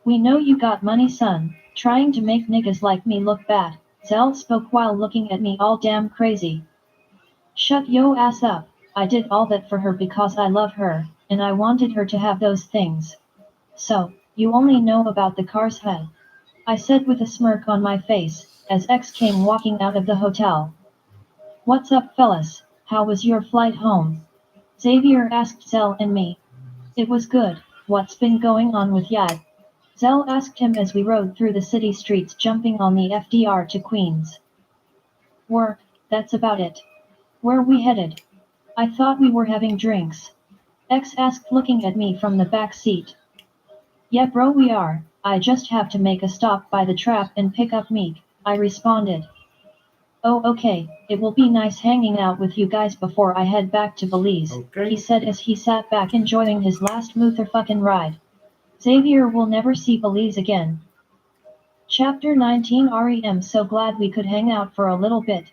We know you got money son, trying to make niggas like me look bad, Zell spoke while looking at me all damn crazy. Shut yo ass up, I did all that for her because I love her, and I wanted her to have those things. So, you only know about the cars huh? I said with a smirk on my face, as X came walking out of the hotel. What's up fellas, how was your flight home? Xavier asked Zell and me. It was good, what's been going on with Yad? Zell asked him as we rode through the city streets jumping on the FDR to Queens. Work, that's about it. Where we headed? I thought we were having drinks. X asked looking at me from the back seat. Yeah bro we are, I just have to make a stop by the trap and pick up Meek, I responded. Oh okay, it will be nice hanging out with you guys before I head back to Belize, he said as he sat back enjoying his last motherfucking ride. Xavier will never see Belize again. Chapter 19 REM so glad we could hang out for a little bit.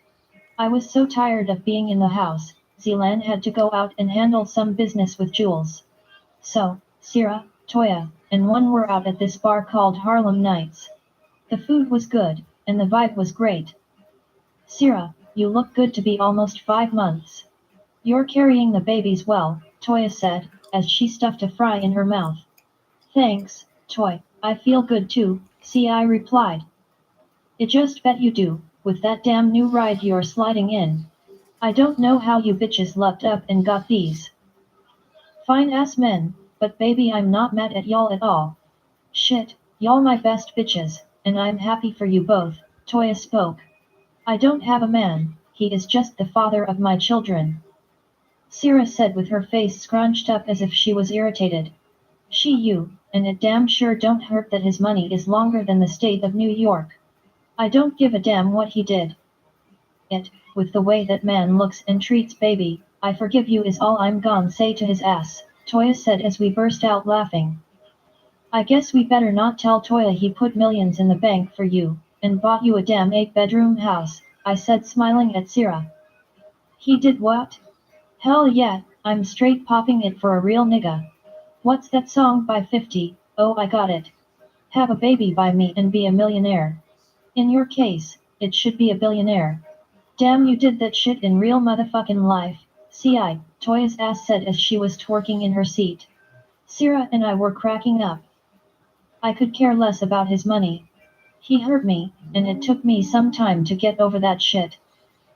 I was so tired of being in the house, Zelan had to go out and handle some business with Jules. So, Sierra, Toya, and one were out at this bar called Harlem Nights. The food was good, and the vibe was great. Sierra, you look good to be almost 5 months. You're carrying the babies well, Toya said, as she stuffed a fry in her mouth. Thanks, Toy, I feel good too, see I replied. I just bet you do, with that damn new ride you're sliding in. I don't know how you bitches lucked up and got these fine ass men, but baby I'm not mad at y'all at all. Shit, y'all my best bitches, and I'm happy for you both, Toya spoke. I don't have a man, he is just the father of my children. Sierra said with her face scrunched up as if she was irritated. She you, and it damn sure don't hurt that his money is longer than the state of New York. I don't give a damn what he did. It, with the way that man looks and treats baby, I forgive you is all I'm gon' say to his ass, Toya said as we burst out laughing. I guess we better not tell Toya he put millions in the bank for you, and bought you a damn 8-bedroom house, I said smiling at Sierra. He did what? Hell yeah, I'm straight popping it for a real nigga. What's that song by 50? Oh I got it. Have a baby by me and be a millionaire. In your case, it should be a billionaire. Damn you did that shit in real motherfucking life, C.I., Toya's ass said as she was twerking in her seat. Sierra and I were cracking up. I could care less about his money. He hurt me, and it took me some time to get over that shit.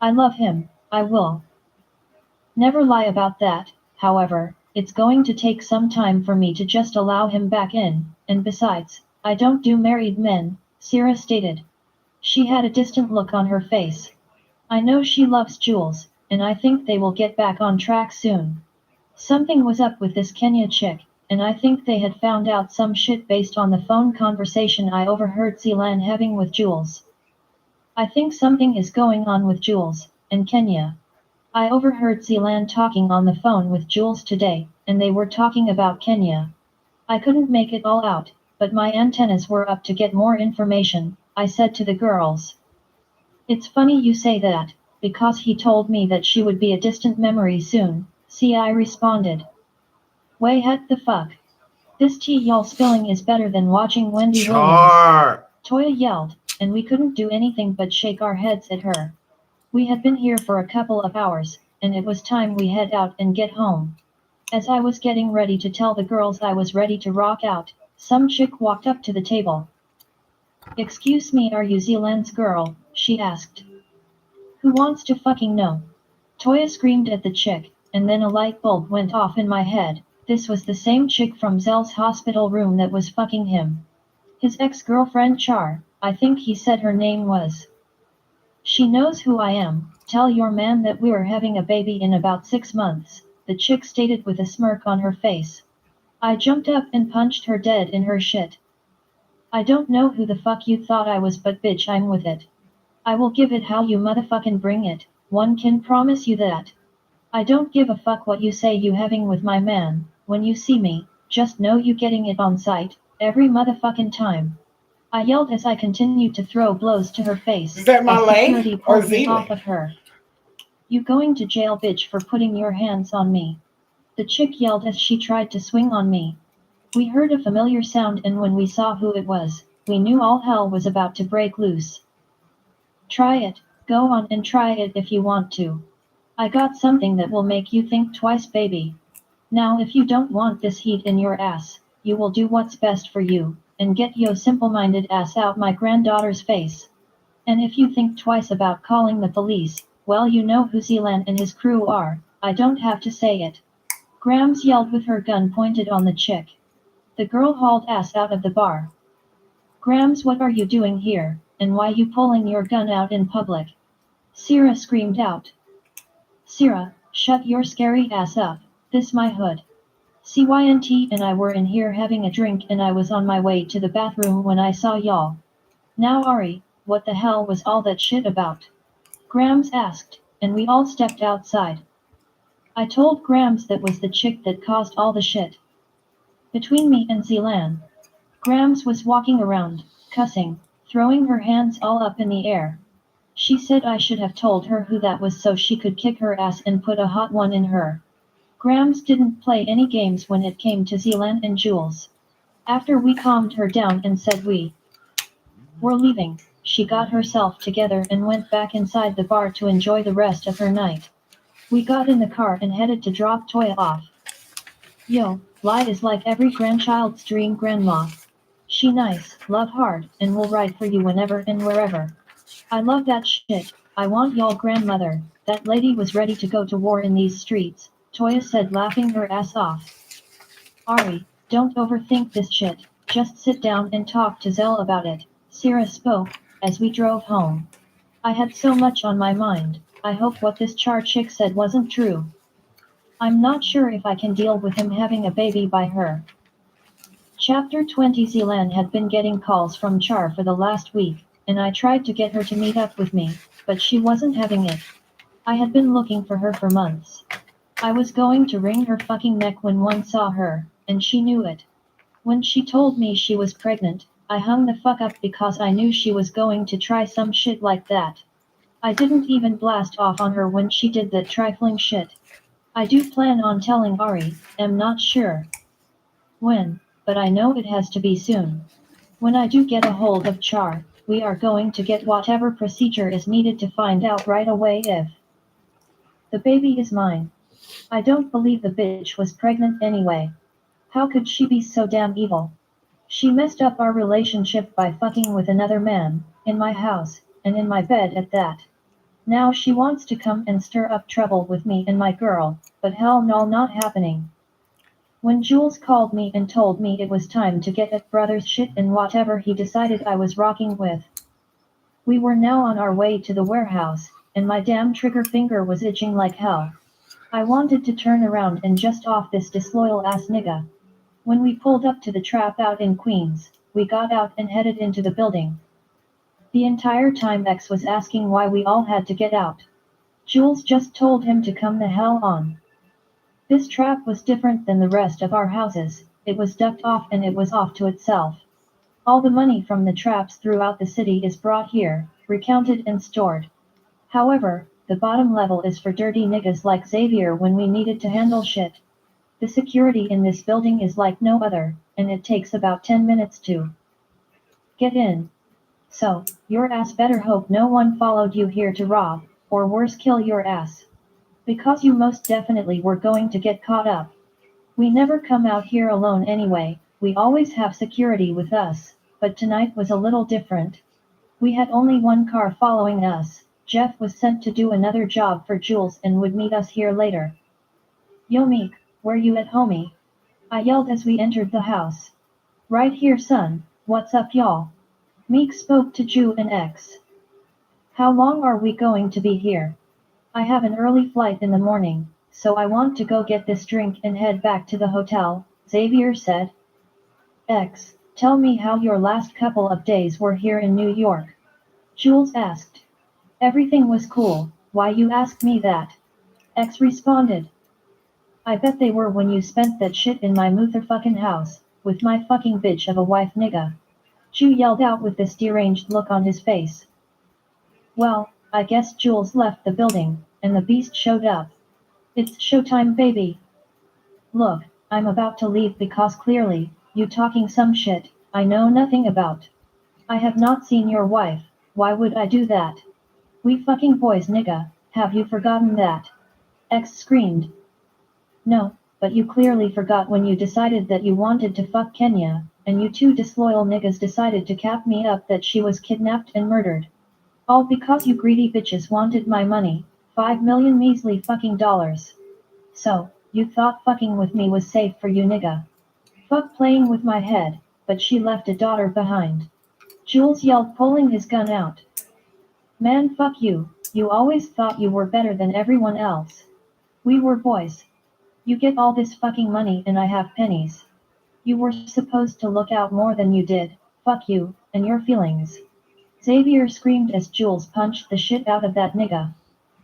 I love him, I will. Never lie about that, however, it's going to take some time for me to just allow him back in, and besides, I don't do married men, Sierra stated. She had a distant look on her face. I know she loves Jules, and I think they will get back on track soon. Something was up with this Kenya chick, and I think they had found out some shit based on the phone conversation I overheard Zeelan having with Jules. I think something is going on with Jules, and Kenya. I overheard Zeelan talking on the phone with Jules today, and they were talking about Kenya. I couldn't make it all out, but my antennas were up to get more information, I said to the girls. It's funny you say that, because he told me that she would be a distant memory soon, C.I. responded. Way what the fuck? This tea y'all spilling is better than watching Wendy Williams. Char. Toya yelled, and we couldn't do anything but shake our heads at her. We had been here for a couple of hours, and it was time we head out and get home. As I was getting ready to tell the girls I was ready to rock out, some chick walked up to the table. Excuse me, are you Zealand's girl? She asked. Who wants to fucking know? Toya screamed at the chick, and then a light bulb went off in my head. This was the same chick from Zell's hospital room that was fucking him. His ex-girlfriend Char, I think he said her name was. She knows who I am, tell your man that we're having a baby in about 6 months, the chick stated with a smirk on her face. I jumped up and punched her dead in her shit. I don't know who the fuck you thought I was, but bitch I'm with it. I will give it how you motherfucking bring it, one can promise you that. I don't give a fuck what you say you having with my man, when you see me, just know you getting it on sight, every motherfucking time. I yelled as I continued to throw blows to her face, Is that as Malay security or pulled me off Zealand? of her. You going to jail bitch for putting your hands on me. The chick yelled as she tried to swing on me. We heard a familiar sound and when we saw who it was, we knew all hell was about to break loose. Try it, go on and try it if you want to. I got something that will make you think twice baby. Now if you don't want this heat in your ass, you will do what's best for you, and get yo simple-minded ass out my granddaughter's face. And if you think twice about calling the police, well you know who Zealand and his crew are, I don't have to say it. Grams yelled with her gun pointed on the chick. The girl hauled ass out of the bar. Grams, what are you doing here, and why you pulling your gun out in public? Sierra screamed out. Sierra, shut your scary ass up, this my hood. CYNT and I were in here having a drink and I was on my way to the bathroom when I saw y'all. Now Ari, what the hell was all that shit about? Grams asked, and we all stepped outside. I told Grams that was the chick that caused all the shit. Between me and Zealand. Grams was walking around, cussing, throwing her hands all up in the air. She said I should have told her who that was so she could kick her ass and put a hot one in her. Grams didn't play any games when it came to Zealand and Jules. After we calmed her down and said we were leaving, She got herself together and went back inside the bar to enjoy the rest of her night. We got in the car and headed to drop Toya off. Yo, Light is like every grandchild's dream grandma. She nice, love hard, and will ride for you whenever and wherever. I love that shit. I want y'all grandmother. That lady was ready to go to war in these streets, Toya said laughing her ass off. Ari, don't overthink this shit. Just sit down and talk to Zell about it, Sierra spoke, as we drove home. I had so much on my mind. I hope what this Char chick said wasn't true. I'm not sure if I can deal with him having a baby by her. Chapter 20 Zealand had been getting calls from Char for the last week, and I tried to get her to meet up with me, but she wasn't having it. I had been looking for her for months. I was going to wring her fucking neck when one saw her, and she knew it. When she told me she was pregnant, I hung the fuck up because I knew she was going to try some shit like that. I didn't even blast off on her when she did that trifling shit. I do plan on telling Ari, am not sure when, but I know it has to be soon. When I do get a hold of Char, we are going to get whatever procedure is needed to find out right away if the baby is mine. I don't believe the bitch was pregnant anyway. How could she be so damn evil? She messed up our relationship by fucking with another man, in my house, and in my bed at that. Now she wants to come and stir up trouble with me and my girl, but hell no, not happening. When Jules called me and told me it was time to get at brother's shit and whatever he decided I was rocking with, we were now on our way to the warehouse, and my damn trigger finger was itching like hell. I wanted to turn around and just off this disloyal ass nigga. When we pulled up to the trap out in Queens, we got out and headed into the building. The entire time X was asking why we all had to get out. Jules just told him to come the hell on. This trap was different than the rest of our houses, it was ducked off and it was off to itself. All the money from the traps throughout the city is brought here, recounted and stored. However, the bottom level is for dirty niggas like Xavier when we needed to handle shit. The security in this building is like no other, and it takes about 10 minutes to get in. So, your ass better hope no one followed you here to rob, or worse kill your ass. Because you most definitely were going to get caught up. We never come out here alone anyway, we always have security with us, but tonight was a little different. We had only one car following us. Jeff was sent to do another job for Jules and would meet us here later. Yo Meek, where you at homie? I yelled as we entered the house. Right here son, what's up y'all? Meek spoke to Ju and X. How long are we going to be here? I have an early flight in the morning, so I want to go get this drink and head back to the hotel, Xavier said. X, tell me how your last couple of days were here in New York. Jules asked. Everything was cool, why you ask me that? X responded. I bet they were when you spent that shit in my motherfucking house, with my fucking bitch of a wife nigga. Ju yelled out with this deranged look on his face. Well, I guess Jules left the building, and the beast showed up. It's showtime baby. Look, I'm about to leave because clearly, you talking some shit, I know nothing about. I have not seen your wife, why would I do that? We fucking boys nigga, have you forgotten that? X screamed. No, but you clearly forgot when you decided that you wanted to fuck Kenya, and you two disloyal niggas decided to cap me up that she was kidnapped and murdered. All because you greedy bitches wanted my money, 5 million measly fucking dollars. So, you thought fucking with me was safe for you nigga. Fuck playing with my head, but she left a daughter behind. Jules yelled pulling his gun out. Man fuck you always thought you were better than everyone else. We were boys. You get all this fucking money and I have pennies. You were supposed to look out more than you did, fuck you, and your feelings. Xavier screamed as Jules punched the shit out of that nigga.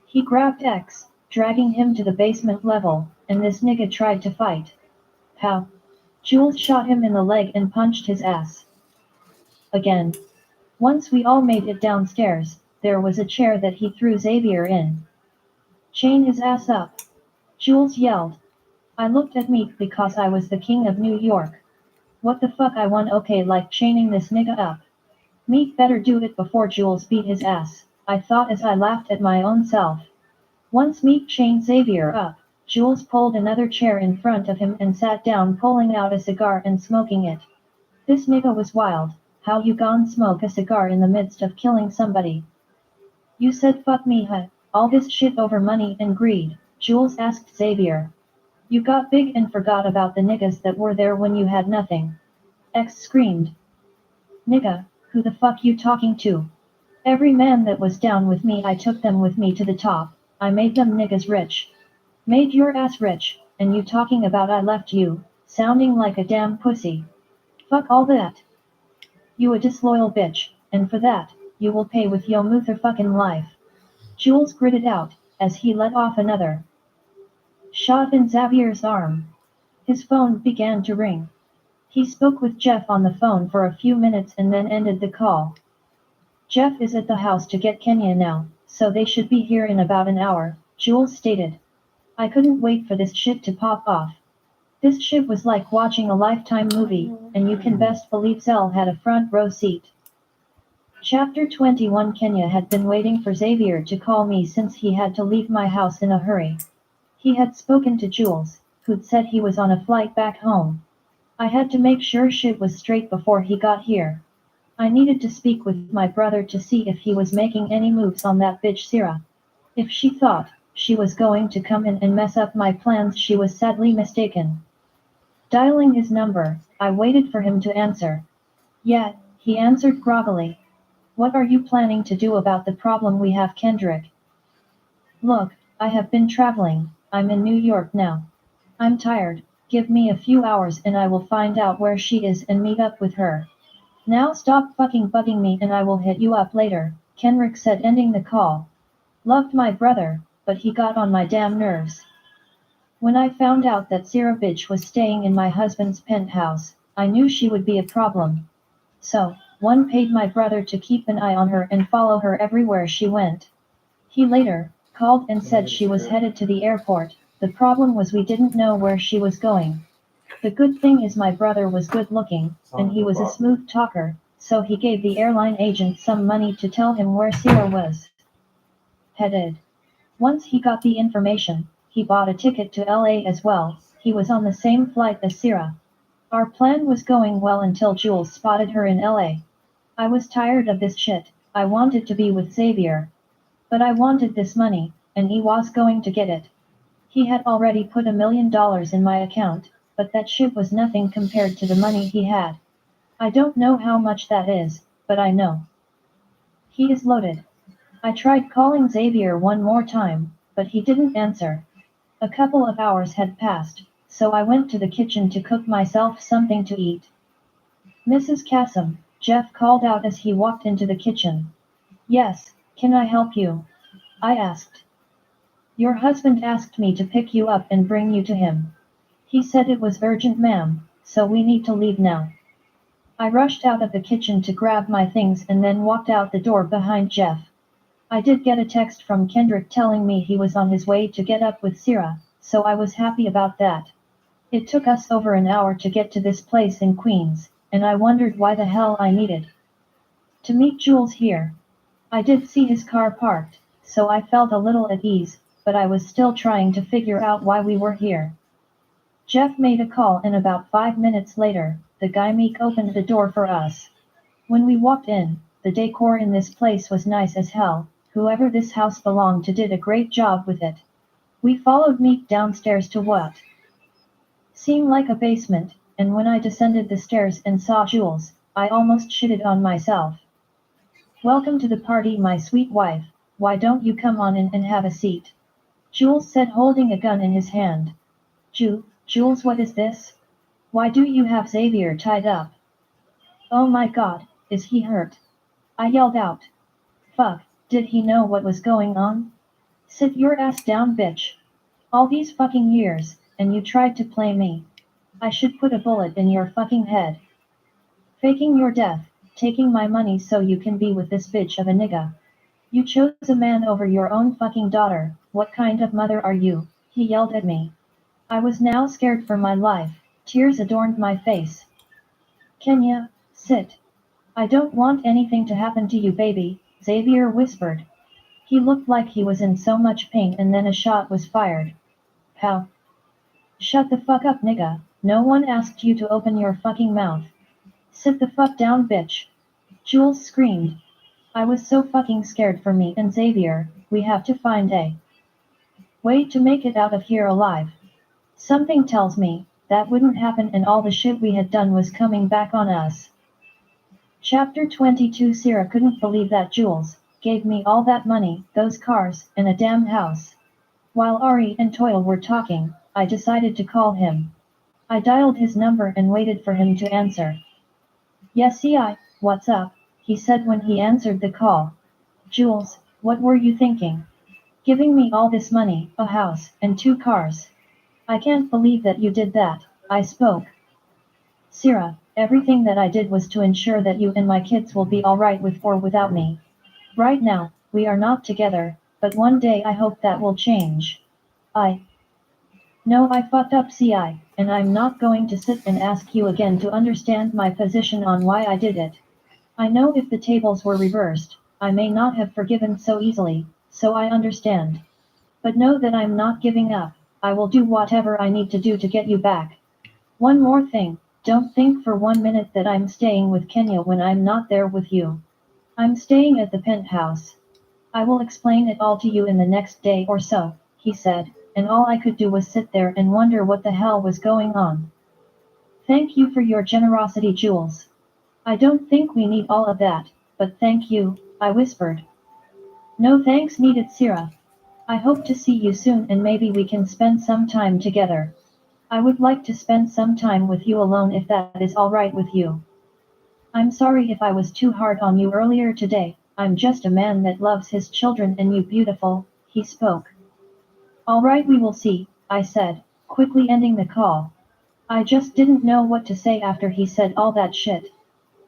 He grabbed X, dragging him to the basement level, and this nigga tried to fight. Pow! Jules shot him in the leg and punched his ass. Again. Once we all made it downstairs, there was a chair that he threw Xavier in. Chain his ass up! Jules yelled. I looked at Meek because I was the king of New York. What the fuck I want okay like chaining this nigga up. Meek better do it before Jules beat his ass, I thought as I laughed at my own self. Once Meek chained Xavier up, Jules pulled another chair in front of him and sat down, pulling out a cigar and smoking it. This nigga was wild. How you gon' smoke a cigar in the midst of killing somebody? You said fuck me, huh? All this shit over money and greed, Jules asked Xavier. You got big and forgot about the niggas that were there when you had nothing. X screamed. Nigga, who the fuck you talking to? Every man that was down with me, I took them with me to the top. I made them niggas rich. Made your ass rich, and you talking about I left you, sounding like a damn pussy. Fuck all that. You a disloyal bitch, and for that, you will pay with yo motherfucking life. Jules gritted out, as he let off another shot in Xavier's arm. His phone began to ring. He spoke with Jeff on the phone for a few minutes and then ended the call. Jeff is at the house to get Kenya now, so they should be here in about an hour, Jules stated. I couldn't wait for this shit to pop off. This shit was like watching a Lifetime movie, and you can best believe Zell had a front row seat. Chapter 21. Kenya had been waiting for Xavier to call me since he had to leave my house in a hurry. He had spoken to Jules, who'd said he was on a flight back home. I had to make sure shit was straight before he got here. I needed to speak with my brother to see if he was making any moves on that bitch Syrah. If she thought she was going to come in and mess up my plans, she was sadly mistaken. Dialing his number, I waited for him to answer. Yeah, he answered groggily. What are you planning to do about the problem we have, Kendrick? Look, I have been traveling, I'm in New York now. I'm tired, give me a few hours and I will find out where she is and meet up with her. Now stop fucking bugging me and I will hit you up later, Kendrick said, ending the call. Loved my brother, but he got on my damn nerves. When I found out that Syrah bitch was staying in my husband's penthouse, I knew she would be a problem. So, one paid my brother to keep an eye on her and follow her everywhere she went. He later called and said she was headed to the airport. The problem was we didn't know where she was going. The good thing is my brother was good looking, and he was a smooth talker, so he gave the airline agent some money to tell him where Syrah was headed. Once he got the information, he bought a ticket to LA as well. He was on the same flight as Syrah. Our plan was going well until Jules spotted her in LA. I was tired of this shit. I wanted to be with Xavier. But I wanted this money, and he was going to get it. He had already put $1 million in my account, but that shit was nothing compared to the money he had. I don't know how much that is, but I know he is loaded. I tried calling Xavier one more time, but he didn't answer. A couple of hours had passed, so I went to the kitchen to cook myself something to eat. Mrs. Kassom, Jeff called out as he walked into the kitchen. Yes, can I help you? I asked. Your husband asked me to pick you up and bring you to him. He said it was urgent, ma'am, so we need to leave now. I rushed out of the kitchen to grab my things and then walked out the door behind Jeff. I did get a text from Kendrick telling me he was on his way to get up with Syrah, so I was happy about that. It took us over an hour to get to this place in Queens, and I wondered why the hell I needed to meet Jules here. I did see his car parked, so I felt a little at ease, but I was still trying to figure out why we were here. Jeff made a call and about 5 minutes later, the guy Meek opened the door for us. When we walked in, the decor in this place was nice as hell. Whoever this house belonged to did a great job with it. We followed Meek downstairs to what seemed like a basement, and when I descended the stairs and saw Jules, I almost shitted on myself. Welcome to the party, my sweet wife. Why don't you come on in and have a seat? Jules said, holding a gun in his hand. Jules, what is this? Why do you have Xavier tied up? Oh my god, is he hurt? I yelled out. Fuck, did he know what was going on? Sit your ass down, bitch. All these fucking years, and you tried to play me. I should put a bullet in your fucking head. Faking your death, taking my money so you can be with this bitch of a nigga. You chose a man over your own fucking daughter. What kind of mother are you? He yelled at me. I was now scared for my life. Tears adorned my face. Kenya, sit. I don't want anything to happen to you, baby, Xavier whispered. He looked like he was in so much pain and then a shot was fired. Pow. Shut the fuck up, nigga. No one asked you to open your fucking mouth. Sit the fuck down, bitch. Jules screamed. I was so fucking scared for me and Xavier. We have to find a way to make it out of here alive. Something tells me that wouldn't happen and all the shit we had done was coming back on us. Chapter 22. Sierra couldn't believe that Jules gave me all that money, those cars, and a damn house. While Ari and Toyle were talking, I decided to call him. I dialed his number and waited for him to answer. Yes, what's up? He said when he answered the call. Jules, what were you thinking? Giving me all this money, a house, and 2 cars. I can't believe that you did that, I spoke. Sierra, everything that I did was to ensure that you and my kids will be alright with or without me. Right now, we are not together, but one day I hope that will change. I know I fucked up, and I'm not going to sit and ask you again to understand my position on why I did it. I know if the tables were reversed, I may not have forgiven so easily, so I understand. But know that I'm not giving up. I will do whatever I need to do to get you back. One more thing, don't think for 1 minute that I'm staying with Kenya when I'm not there with you. I'm staying at the penthouse. I will explain it all to you in the next day or so, he said, and all I could do was sit there and wonder what the hell was going on. Thank you for your generosity, Jules. I don't think we need all of that, but thank you, I whispered. No thanks needed, Sierra. I hope to see you soon and maybe we can spend some time together. I would like to spend some time with you alone if that is alright with you. I'm sorry if I was too hard on you earlier today, I'm just a man that loves his children and you beautiful, he spoke. Alright, we will see, I said, quickly ending the call. I just didn't know what to say after he said all that shit.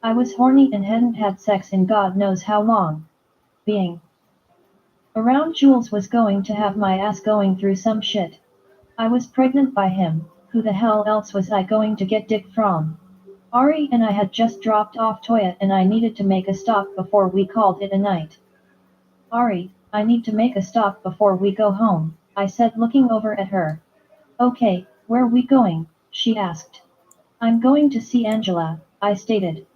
I was horny and hadn't had sex in God knows how long. Being around Jules was going to have my ass going through some shit. I was pregnant by him, who the hell else was I going to get dick from? Ari and I had just dropped off Toya and I needed to make a stop before we called it a night. Ari, I need to make a stop before we go home, I said looking over at her. Okay, where we going? She asked. I'm going to see Angela, I stated.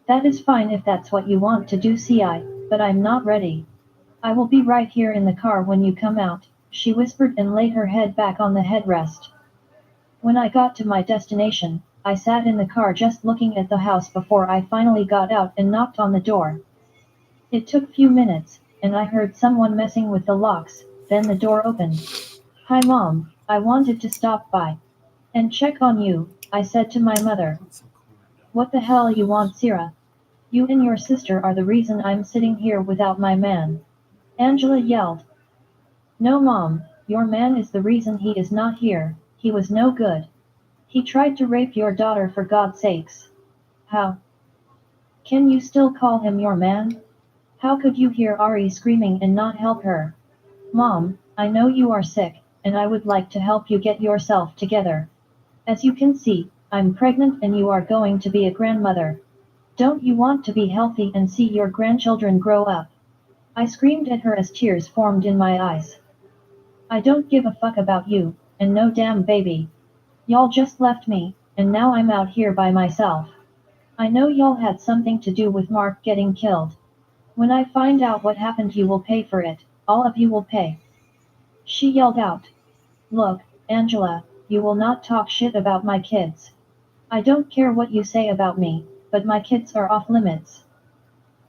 That is fine if that's what you want to do, but I'm not ready. I will be right here in the car when you come out, she whispered and laid her head back on the headrest. When I got to my destination, I sat in the car just looking at the house before I finally got out and knocked on the door. It took few minutes, and I heard someone messing with the locks, then the door opened. Hi Mom, I wanted to stop by and check on you, I said to my mother. What the hell you want, Sierra? You and your sister are the reason I'm sitting here without my man. Angela yelled. No Mom, your man is the reason he is not here, he was no good. He tried to rape your daughter for God's sakes. How can you still call him your man? How could you hear Ari screaming and not help her? Mom, I know you are sick, and I would like to help you get yourself together. As you can see, I'm pregnant and you are going to be a grandmother. Don't you want to be healthy and see your grandchildren grow up? I screamed at her as tears formed in my eyes. I don't give a fuck about you, and no damn baby. Y'all just left me, and now I'm out here by myself. I know y'all had something to do with Mark getting killed. When I find out what happened, you will pay for it, all of you will pay. She yelled out. Look, Angela, you will not talk shit about my kids. I don't care what you say about me, but my kids are off limits.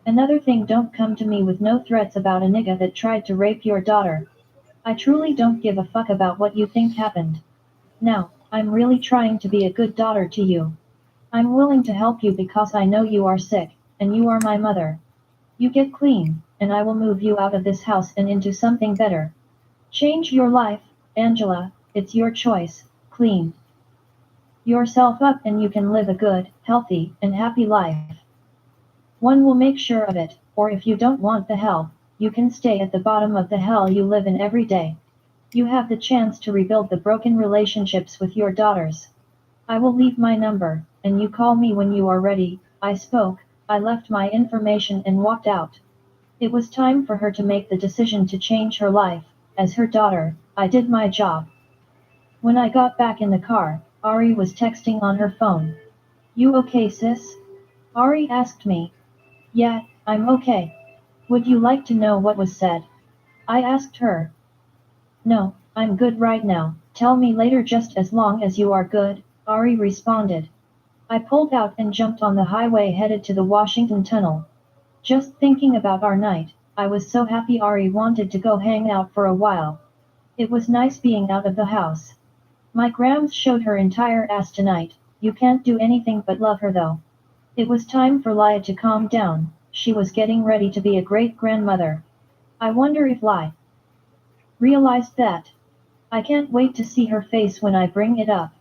Another thing, don't come to me with no threats about a nigga that tried to rape your daughter. I truly don't give a fuck about what you think happened. Now, I'm really trying to be a good daughter to you. I'm willing to help you because I know you are sick, and you are my mother. You get clean, and I will move you out of this house and into something better. Change your life, Angela, it's your choice, clean yourself up and you can live a good, healthy, and happy life. One will make sure of it, or if you don't want the hell, you can stay at the bottom of the hell you live in every day. You have the chance to rebuild the broken relationships with your daughters. I will leave my number, and you call me when you are ready, I spoke. I left my information and walked out. It was time for her to make the decision to change her life. As her daughter, I did my job. When I got back in the car, Ari was texting on her phone. You okay, sis? Ari asked me. Yeah, I'm okay. Would you like to know what was said? I asked her. No, I'm good right now. Tell me later just as long as you are good, Ari responded. I pulled out and jumped on the highway headed to the Washington Tunnel. Just thinking about our night, I was so happy Ari wanted to go hang out for a while. It was nice being out of the house. My grams showed her entire ass tonight. You can't do anything but love her though. It was time for Lia to calm down. She was getting ready to be a great grandmother. I wonder if Lia realized that. I can't wait to see her face when I bring it up.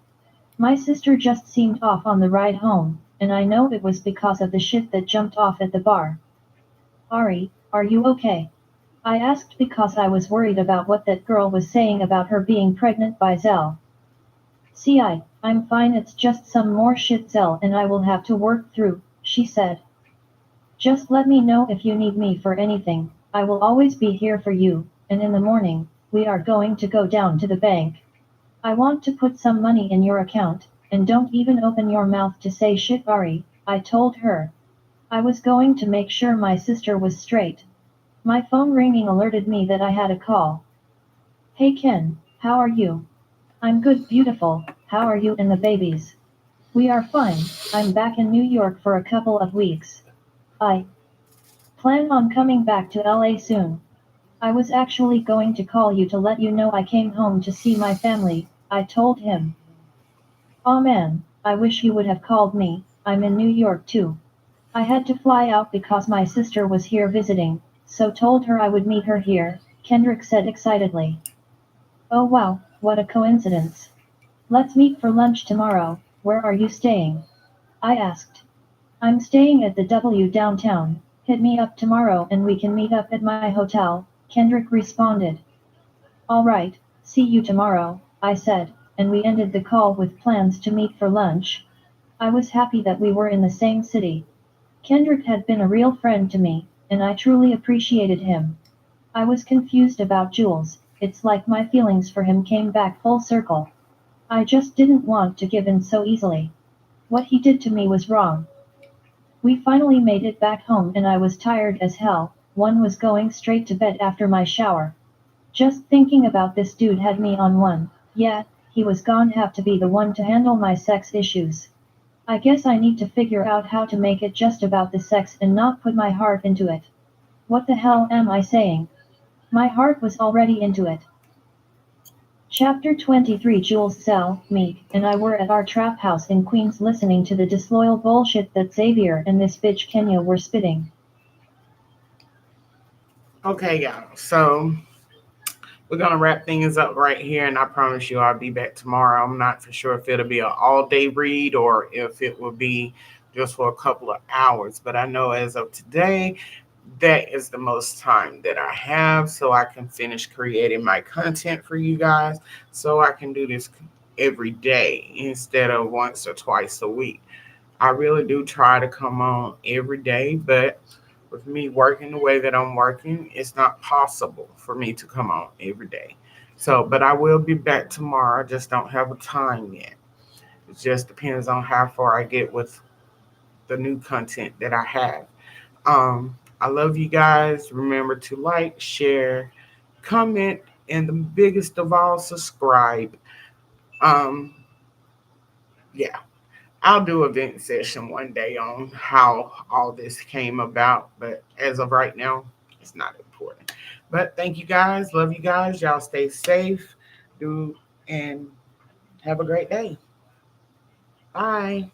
My sister just seemed off on the ride home, and I know it was because of the shit that jumped off at the bar. Ari, are you okay? I asked because I was worried about what that girl was saying about her being pregnant by Zell. See, I'm fine, it's just some more shit Zell and I will have to work through, she said. Just let me know if you need me for anything, I will always be here for you, and in the morning, we are going to go down to the bank. I want to put some money in your account, and don't even open your mouth to say shit, Ari, I told her. I was going to make sure my sister was straight. My phone ringing alerted me that I had a call. Hey Ken, how are you? I'm good, beautiful, how are you and the babies? We are fine, I'm back in New York for a couple of weeks. I plan on coming back to LA soon. I was actually going to call you to let you know I came home to see my family, I told him. Aw man, I wish you would have called me, I'm in New York too. I had to fly out because my sister was here visiting, so told her I would meet her here, Kendrick said excitedly. Oh wow, what a coincidence. Let's meet for lunch tomorrow, where are you staying? I asked. I'm staying at the W downtown, hit me up tomorrow and we can meet up at my hotel, Kendrick responded. Alright, see you tomorrow, I said, and we ended the call with plans to meet for lunch. I was happy that we were in the same city. Kendrick had been a real friend to me, and I truly appreciated him. I was confused about Jules, it's like my feelings for him came back full circle. I just didn't want to give in so easily. What he did to me was wrong. We finally made it back home and I was tired as hell, one was going straight to bed after my shower. Just thinking about this dude had me on one, yeah, he was gonna have to be the one to handle my sex issues. I guess I need to figure out how to make it just about the sex and not put my heart into it. What the hell am I saying? My heart was already into it. Chapter 23 Jules Sell, me, and I were at our trap house in Queens listening to the disloyal bullshit that Xavier and this bitch Kenya were spitting. Okay, y'all. So we're gonna wrap things up right here, and I promise you I'll be back tomorrow. I'm not for sure if it'll be an all-day read or if it will be just for a couple of hours. But I know as of today, that is the most time that I have, so I can finish creating my content for you guys. So I can do this every day instead of once or twice a week. I really do try to come on every day, but with me working the way that I'm working, it's not possible for me to come on every day. So, but I will be back tomorrow. I just don't have a time yet. It just depends on how far I get with the new content that I have. I love you guys. Remember to like, share, comment, and the biggest of all, subscribe. Um, yeah. I'll do a vent session one day on how all this came about, but as of right now, it's not important. But thank you guys. Love you guys. Y'all stay safe. Do and have a great day. Bye.